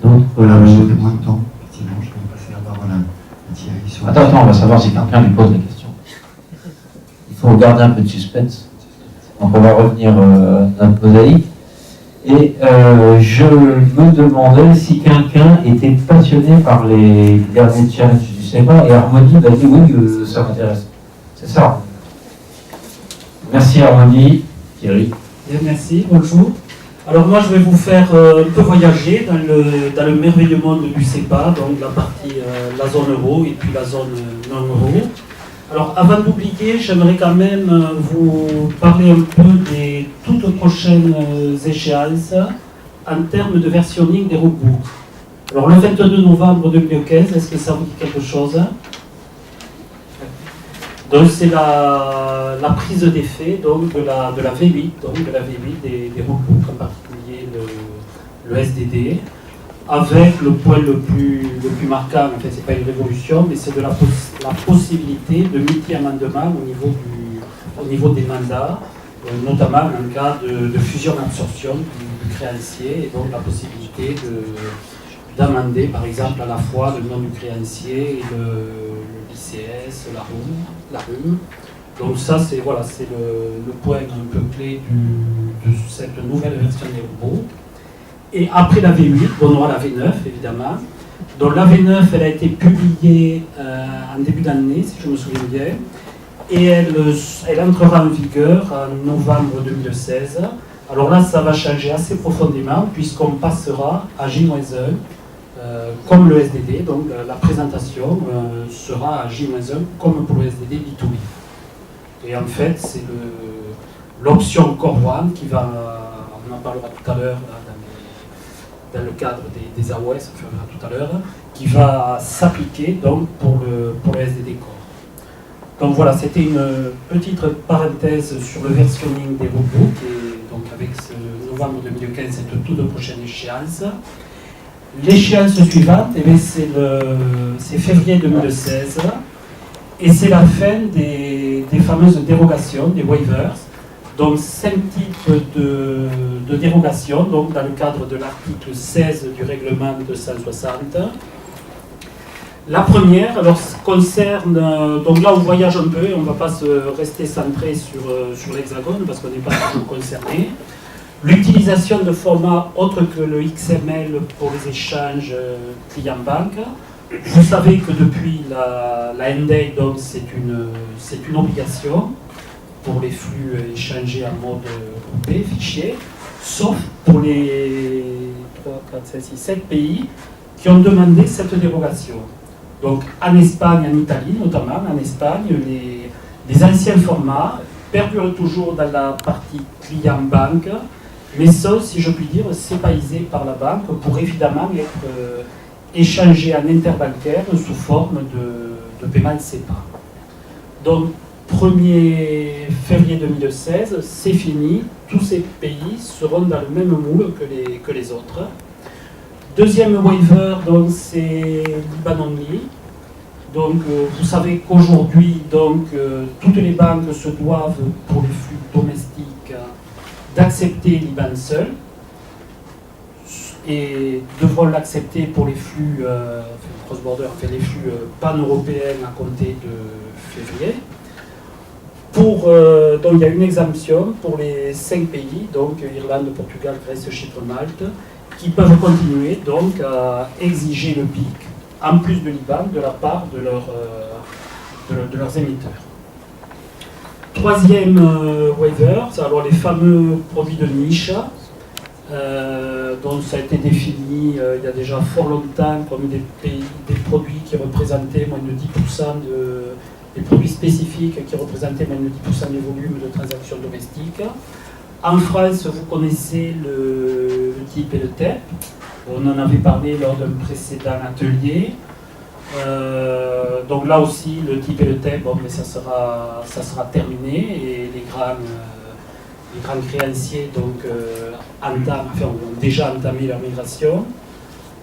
D'autres. J'ai moins de temps, effectivement. Je vais passer la parole à Thierry sur. Attends, on va savoir si quelqu'un lui pose la question. Il faut garder un peu de suspense. Donc on va revenir à notre mosaïque. Et je me demandais si quelqu'un était passionné par les derniers challenges du SEPA, et Harmonie m'a dit oui, ça m'intéresse. C'est ça. Merci Harmonie. Thierry. Bien, merci, bonjour. Alors moi je vais vous faire un peu voyager dans le merveilleux monde du SEPA, donc la partie, la zone euro et puis la zone non euro. Alors avant d'oublier, j'aimerais quand même vous parler un peu des toutes prochaines échéances en termes de versionning des robots. Alors le 22 novembre 2015, est-ce que ça vous dit quelque chose? Donc c'est la prise d'effet donc de la V8, donc de la V8 des robots, en particulier le SDD, avec le point le plus marquant, en fait c'est pas une révolution, mais c'est de la possibilité de multi-amendement au niveau des mandats, notamment en cas de fusion-absorption du créancier, et donc la possibilité d'amender par exemple à la fois le nom du créancier et le l'ICS, la RUM. Donc ça c'est le point un peu clé de cette nouvelle version des robots. Et après la V8, on aura la V9 évidemment. Donc la V9, elle a été publiée en début d'année, si je me souviens bien, et elle entrera en vigueur en novembre 2016. Alors là, ça va changer assez profondément, puisqu'on passera à J-1, comme le SDD, donc la présentation sera à J-1, comme pour le SDD B2B. Et en fait, c'est l'option Core One qui va, on en parlera tout à l'heure, dans le cadre des AOS, on verra tout à l'heure, qui va s'appliquer donc pour le SDD Core. Donc voilà, c'était une petite parenthèse sur le versionning des robots, qui est donc avec ce novembre 2015, cette toute prochaine échéance. L'échéance suivante, c'est février 2016, et c'est la fin des des fameuses dérogations, des waivers. Donc 5 types de dérogations donc, dans le cadre de l'article 16 du règlement 260. La première, alors, concerne, donc là on voyage un peu, on ne va pas rester centré sur l'hexagone parce qu'on n'est pas toujours concerné. L'utilisation de formats autres que le XML pour les échanges client-banque. Vous savez que depuis la NDAI, donc c'est une obligation pour les flux échangés en mode groupé, fichier, sauf pour les 3, 4, 5, 6, 7 pays qui ont demandé cette dérogation. Donc en Espagne, en Italie notamment, en Espagne, les anciens formats perdurent toujours dans la partie client-banque, mais sont, si je puis dire, séparisés par la banque pour évidemment être échangés en interbancaire sous forme de paiement SEPA. Donc 1er février 2016, c'est fini, tous ces pays seront dans le même moule que les autres. Deuxième waiver, donc c'est Liban Only. Donc vous savez qu'aujourd'hui, toutes les banques se doivent pour les flux domestiques d'accepter Liban seul et devront l'accepter pour les flux cross-border, les flux pan-européens à compter de février. Donc il y a une exemption pour les 5 pays, donc Irlande, Portugal, Grèce, Chypre, Malte, qui peuvent continuer donc à exiger le BIC en plus de l'IBAN de la part de leurs émetteurs. Produisième waiver, alors les fameux produits de niche, dont ça a été défini il y a déjà fort longtemps comme des produits qui représentaient moins de 10% des produits spécifiques qui représentaient moins de 10% du volume de transactions domestiques. En France, vous connaissez le type et le TEP. On en avait parlé lors d'un précédent atelier. Donc là aussi, le type et le TEP, bon, mais ça sera terminé et les grands créanciers donc, ont déjà entamé leur migration.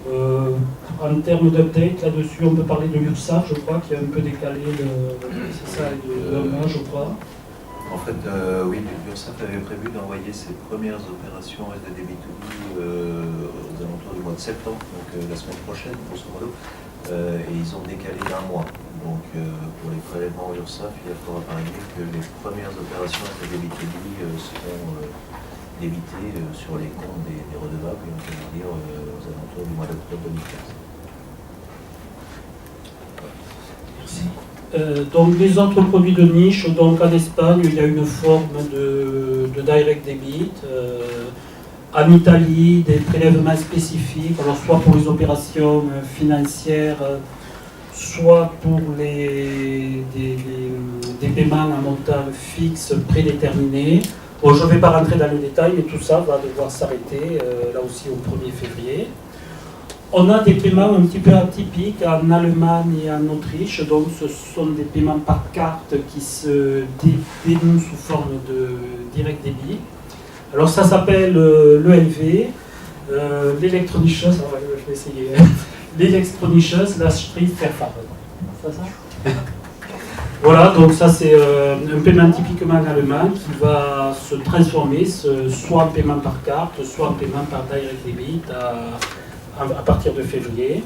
En termes d'update, là-dessus, on peut parler de l'URSSAF, je crois, qui a un peu décalé c'est ça, de mois, je crois. En fait, oui, l'URSSAF avait prévu d'envoyer ses premières opérations SDD-B2B aux alentours du mois de septembre, donc la semaine prochaine, grosso modo, et ils ont décalé d'1 mois. Donc, pour les prélèvements URSSAF, il faudra parier que les premières opérations SDD-B2B seront débitées sur les comptes des redevables, on peut dire, aux alentours du mois d'octobre 2015. Merci. Donc les autres produits de niche, donc en Espagne il y a une forme de direct debit, en Italie des prélèvements spécifiques, alors soit pour les opérations financières, soit pour des paiements à montant fixe prédéterminé. Bon, je ne vais pas rentrer dans le détail, mais tout ça va devoir s'arrêter là aussi au 1er février. On a des paiements un petit peu atypiques en Allemagne et en Autriche, donc ce sont des paiements par carte qui se dénouent sous forme de direct debit. Alors ça s'appelle l'ELV, l'électronische, je vais essayer, l'électronische Lastschriftverfahren. C'est ça? Voilà, donc ça c'est un paiement typiquement allemand qui va se transformer soit en paiement par carte, soit en paiement par direct debit à partir de février.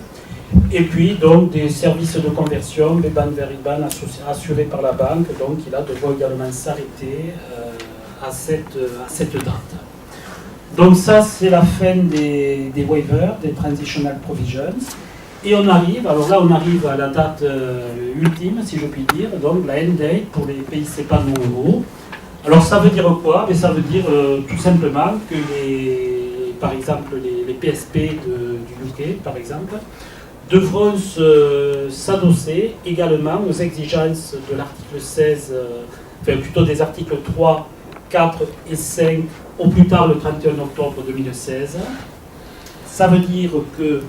Et puis donc des services de conversion, BEBAN vers IBAN assurés par la banque, donc qui là devront également s'arrêter à cette date. Donc ça c'est la fin des waivers, des transitional provisions. Et on arrive à la date ultime, si je puis dire, donc la end date pour les pays SEPA non euros. Alors ça veut dire quoi? Mais ça veut dire tout simplement que par exemple les PSP du UK, par exemple, devront s'adosser également aux exigences de l'article 16, enfin plutôt des articles 3, 4 et 5, au plus tard le 31 octobre 2016. Ça veut dire que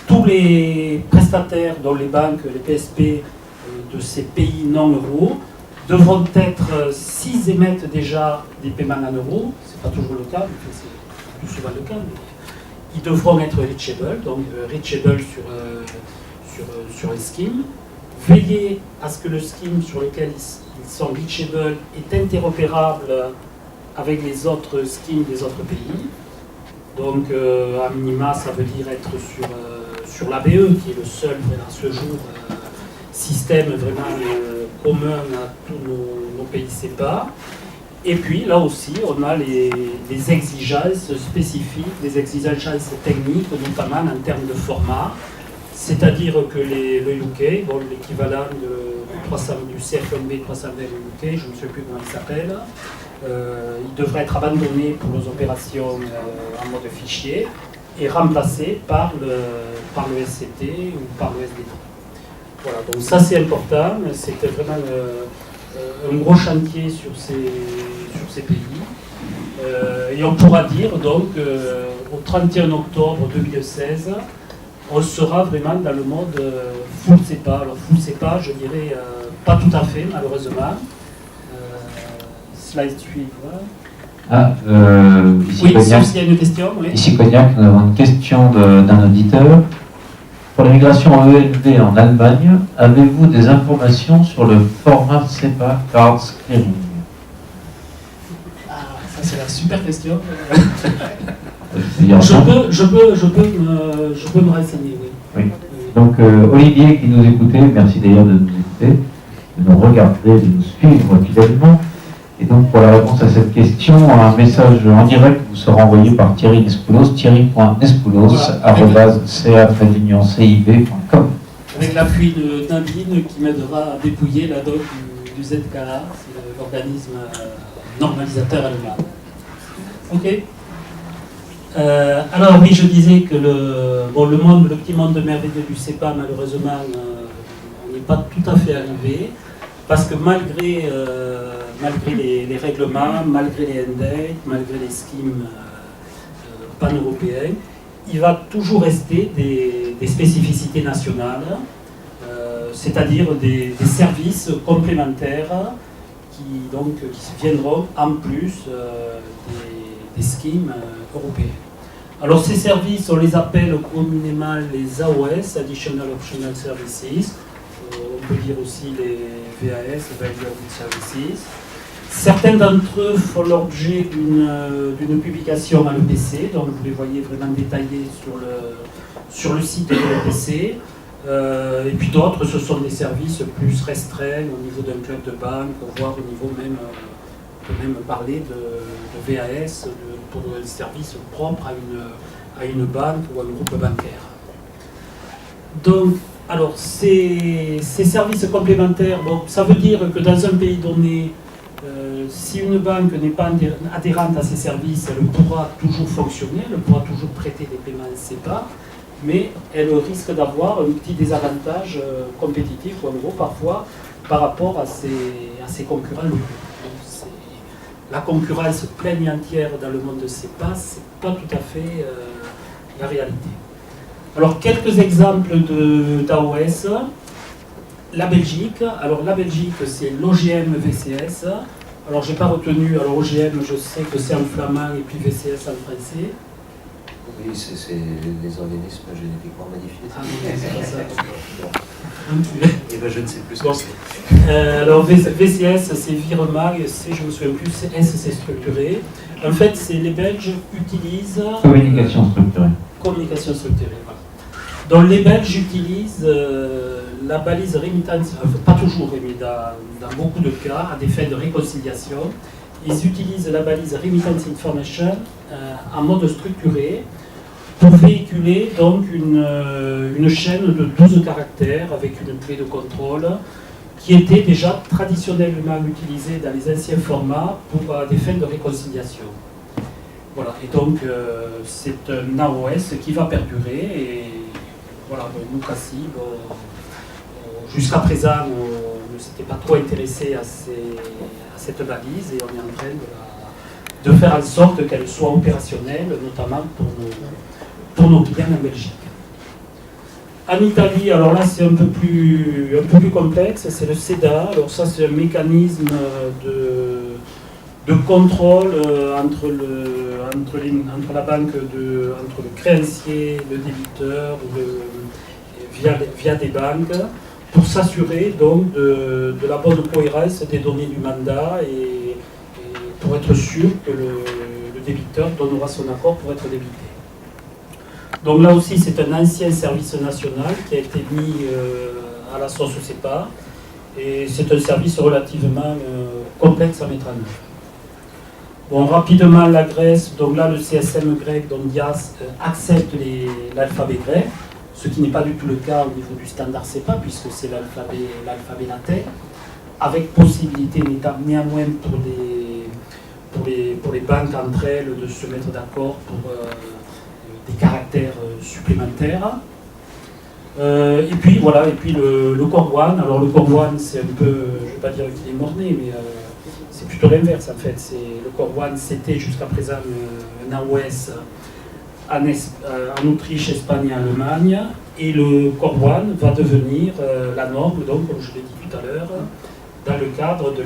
tous les prestataires, dont les banques, les PSP de ces pays non euros, devront être, s'ils émettent déjà des paiements en euros, c'est pas toujours le cas, mais c'est plus souvent le cas, mais ils devront être reachable, donc reachable sur un scheme. Veiller à ce que le scheme sur lequel ils sont reachable, est interopérable avec les autres schemes des autres pays. Donc, à minima, ça veut dire être sur l'ABE, qui est le seul, à ce jour, système vraiment commun à tous nos pays CEPA. Et puis, là aussi, on a les exigences spécifiques, des exigences techniques, notamment en termes de format. C'est-à-dire que le UK, bon, l'équivalent du CFMB 320 UK, je ne sais plus comment il s'appelle, il devrait être abandonné pour les opérations en mode fichier et remplacé par le SCT ou par le SDT. Voilà, donc ça c'est important, c'était vraiment un gros chantier sur ces pays. Et on pourra dire donc au 31 octobre 2016, on sera vraiment dans le mode full CEPA. Alors full CEPA, je dirais pas tout à fait malheureusement. Slide suivant. Ici Oui, Cognac. s'il y a une question, oui. Ici Cognac, nous avons une question d'un auditeur. Pour la migration ELV en Allemagne, avez-vous des informations sur le format CEPA Cards Clearing? Ah, ça c'est la super question. C'est-à-dire Je peux me renseigner, oui. Oui. Donc Olivier qui nous écoutait, merci d'ailleurs de nous écouter, de nous regarder, de nous suivre fidèlement. Et donc pour la réponse à cette question, un message en direct vous sera envoyé par Thierry Nespoulos, thierry.nespoulos@ca-cib.com. Avec l'appui de Nadine qui m'aidera à dépouiller la doc du ZKA, c'est l'organisme normalisateur allemand. Ok. Alors oui, je disais que le petit monde merveilleux du CEPA, malheureusement, on n'est pas tout à fait arrivé, parce que malgré les règlements, malgré les NDATE, malgré les schemes pan-européens, il va toujours rester des spécificités nationales, c'est-à-dire des services complémentaires qui viendront en plus des schemes européens. Alors ces services, on les appelle communément les AOS, Additional Optional Services, on peut dire aussi les VAS, Value Added Services. Certains d'entre eux font l'objet d'une publication à l'EPC, donc vous les voyez vraiment détaillés sur le site de l'EPC. Et puis d'autres, ce sont des services plus restreints au niveau d'un club de banque, voire au niveau même, on peut même parler de VAS, pour un service propre à une banque ou à un groupe bancaire. Donc, alors, ces services complémentaires, bon, ça veut dire que dans un pays donné, si une banque n'est pas adhérente à ces services, elle pourra toujours fonctionner, elle pourra toujours prêter des paiements CEPA, mais elle risque d'avoir un petit désavantage compétitif, ou en gros parfois, par rapport à ses concurrents locaux. Donc, la concurrence pleine et entière dans le monde de CEPA, ce n'est pas tout à fait la réalité. Alors, quelques exemples d'AOS. La Belgique, c'est l'OGM VCS. Alors, je n'ai pas retenu, alors OGM, je sais que c'est en flamand et puis VCS en français. Oui, c'est les organismes génétiquement modifiés. Ah non, c'est pas ça. Et ben, je ne sais plus ce que c'est. Alors, VCS, c'est Viremag, je me souviens plus, c'est S, c'est structuré. En fait, les Belges utilisent... Communication structurée. Communication structurée, voilà. Donc, les Belges utilisent la balise remittance, pas toujours, mais dans beaucoup de cas, à des fins de réconciliation. Ils utilisent la balise Remittance Information en mode structuré pour véhiculer donc une chaîne de 12 caractères avec une clé de contrôle qui était déjà traditionnellement utilisée dans les anciens formats pour des fins de réconciliation. Voilà, et donc c'est un AOS qui va perdurer et voilà, nous, CACIB, jusqu'à présent, on ne s'était pas trop intéressé à cette balise et on est en train de faire en sorte qu'elle soit opérationnelle, notamment pour nos clients en Belgique. En Italie, alors là c'est un peu plus complexe, c'est le CEDA. Alors ça c'est un mécanisme de contrôle entre la banque, entre le créancier, le débiteur, via des banques, pour s'assurer donc de la bonne cohérence des données du mandat et pour être sûr que le débiteur donnera son accord pour être débité. Donc là aussi, c'est un ancien service national qui a été mis à la sauce CEPA, et c'est un service relativement complexe à mettre en œuvre. Bon, rapidement, la Grèce, donc là, le CSM grec, donc DIAS, accepte l'alphabet grec, ce qui n'est pas du tout le cas au niveau du standard CEPA, puisque c'est l'alphabet latin, avec possibilité néanmoins pour les banques entre elles de se mettre d'accord pour des caractères supplémentaires. Et puis voilà, et puis le Corwan. Alors le Corwan, c'est un peu, je ne vais pas dire qu'il est mort-né, mais c'est plutôt l'inverse en fait. Le Corwan, c'était jusqu'à présent un AOS en Autriche, Espagne et Allemagne, et le Corwan va devenir la norme, donc comme je l'ai dit tout à l'heure, dans le cadre du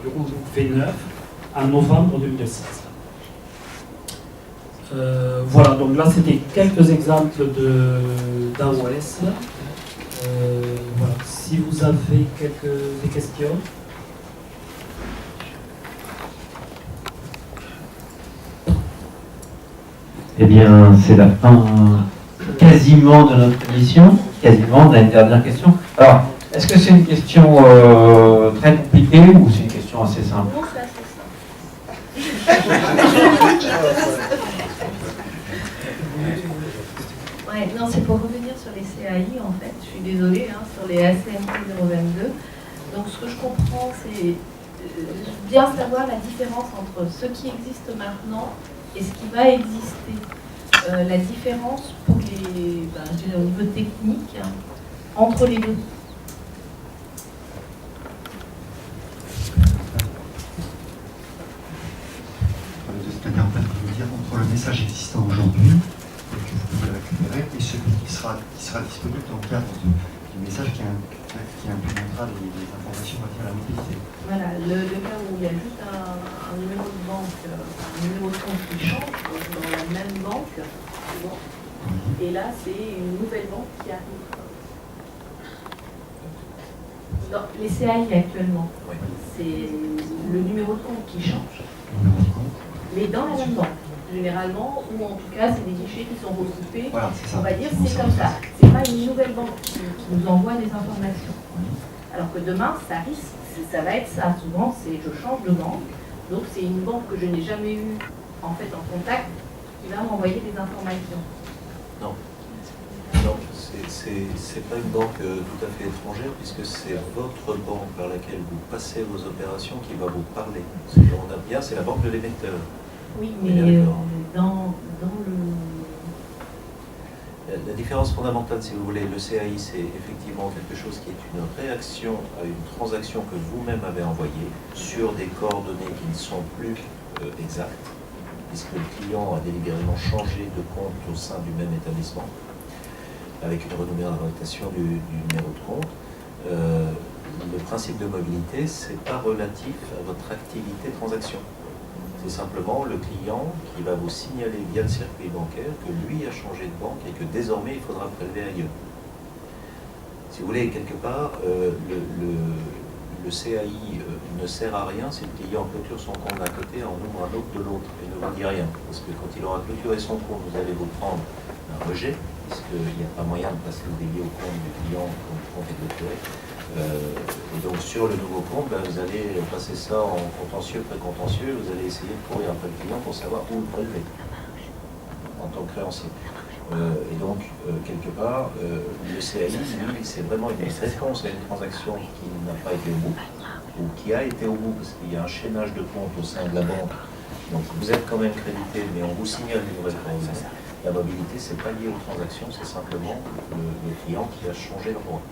groupe V9 en novembre 2016. Voilà, donc là c'était quelques exemples d'AOS. Voilà. Si vous avez des questions. Eh bien, c'est la fin quasiment de notre émission, quasiment. On a une dernière question. Alors, est-ce que c'est une question très compliquée ou c'est une question assez simple? Non, c'est assez simple. Ouais, non, c'est pour revenir sur les CAI en fait. Je suis désolée, hein, sur les ACMT 022. Donc, ce que je comprends, c'est bien savoir la différence entre ce qui existe maintenant et ce qui va exister. La différence pour les, je dirais, au niveau technique, hein, entre les deux. C'est-à-dire en fait, je veux dire, entre le message existant aujourd'hui, que vous pouvez récupérer, et celui qui sera disponible dans le cadre du message qui implémentera les informations à la mobilité. Voilà, le cas où il y a juste un numéro de banque, un numéro de compte qui change dans la même banque, c'est bon. Et là, c'est une nouvelle banque qui arrive. Dans les CAI actuellement, c'est le numéro de compte qui change, mais dans la même banque. Généralement, ou en tout cas, c'est des guichets qui sont regroupés. Voilà, on va dire c'est comme ça. C'est pas une nouvelle banque qui nous envoie des informations. Alors que demain, ça risque, ça va être ça. Souvent, c'est je change de banque. Donc, c'est une banque que je n'ai jamais eu en fait en contact qui va m'envoyer des informations. Non. Non, c'est pas une banque tout à fait étrangère, puisque c'est votre banque par laquelle vous passez vos opérations qui va vous parler. Ce qu'on a bien, c'est la banque de l'émetteur. Oui, mais dans le... La différence fondamentale, si vous voulez, le CAI, c'est effectivement quelque chose qui est une réaction à une transaction que vous-même avez envoyée sur des coordonnées qui ne sont plus exactes, puisque le client a délibérément changé de compte au sein du même établissement, avec une renumération du numéro de compte. Le principe de mobilité, ce n'est pas relatif à votre activité transaction. C'est simplement le client qui va vous signaler via le circuit bancaire que lui a changé de banque et que désormais il faudra prélever ailleurs. Si vous voulez, quelque part, le CAI ne sert à rien si le client clôture son compte d'un côté et en ouvre un autre de l'autre et ne vous dit rien. Parce que quand il aura clôturé son compte, vous allez vous prendre un rejet, puisqu'il n'y a pas moyen de passer le délai au compte du client quand le compte est clôturé. Et donc sur le nouveau compte, vous allez passer ça en contentieux, pré-contentieux, vous allez essayer de courir après le client pour savoir où le prélever en tant que créancier. Et donc, quelque part, le CAI, lui, c'est vraiment une réponse à une transaction qui n'a pas été au bout, ou qui a été au bout, parce qu'il y a un chaînage de comptes au sein de la banque. Donc vous êtes quand même crédité, mais on vous signale une nouvelle coordonnée. La mobilité, c'est pas lié aux transactions, c'est simplement le client qui a changé de droit.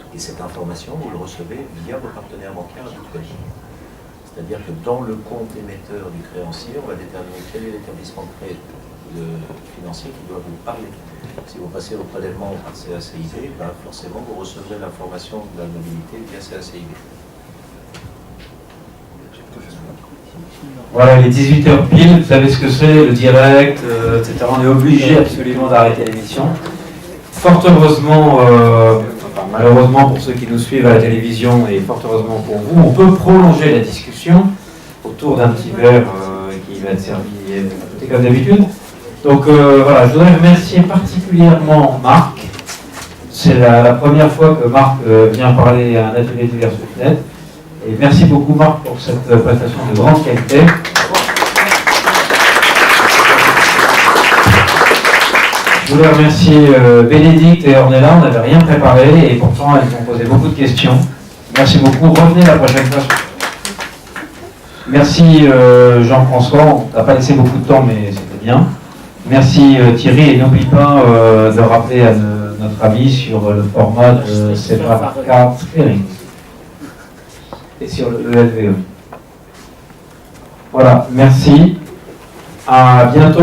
Et cette information, vous le recevez via vos partenaires bancaires habituels. C'est-à-dire que dans le compte émetteur du créancier, on va déterminer quel est l'établissement financier qui doit vous parler. Si vous passez au prélèvement par CACIB, forcément vous recevrez l'information de la mobilité via CACIB. Voilà, il est 18h pile, vous savez ce que c'est, le direct, etc. On est obligé absolument d'arrêter l'émission. Fort heureusement, malheureusement pour ceux qui nous suivent à la télévision et fort heureusement pour vous, on peut prolonger la discussion autour d'un petit verre qui va être servi comme d'habitude. Donc voilà, je voudrais remercier particulièrement Marc. C'est la première fois que Marc vient parler à un atelier divers Net. Et merci beaucoup Marc pour cette prestation de grande qualité. Je voulais remercier Bénédicte et Ornella, on n'avait rien préparé et pourtant elles ont posé beaucoup de questions. Merci beaucoup, revenez la prochaine fois. Merci Jean-François, on n'a pas laissé beaucoup de temps mais c'était bien. Merci Thierry et n'oublie pas de rappeler à notre ami sur le format de Sepa Card Clearing et sur le LVE. Voilà, merci. À bientôt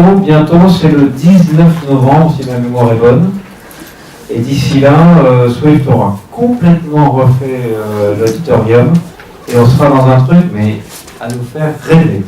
c'est le 19 novembre si ma mémoire est bonne. Et d'ici là, Swift aura complètement refait l'auditorium et on sera dans un truc mais à nous faire rêver.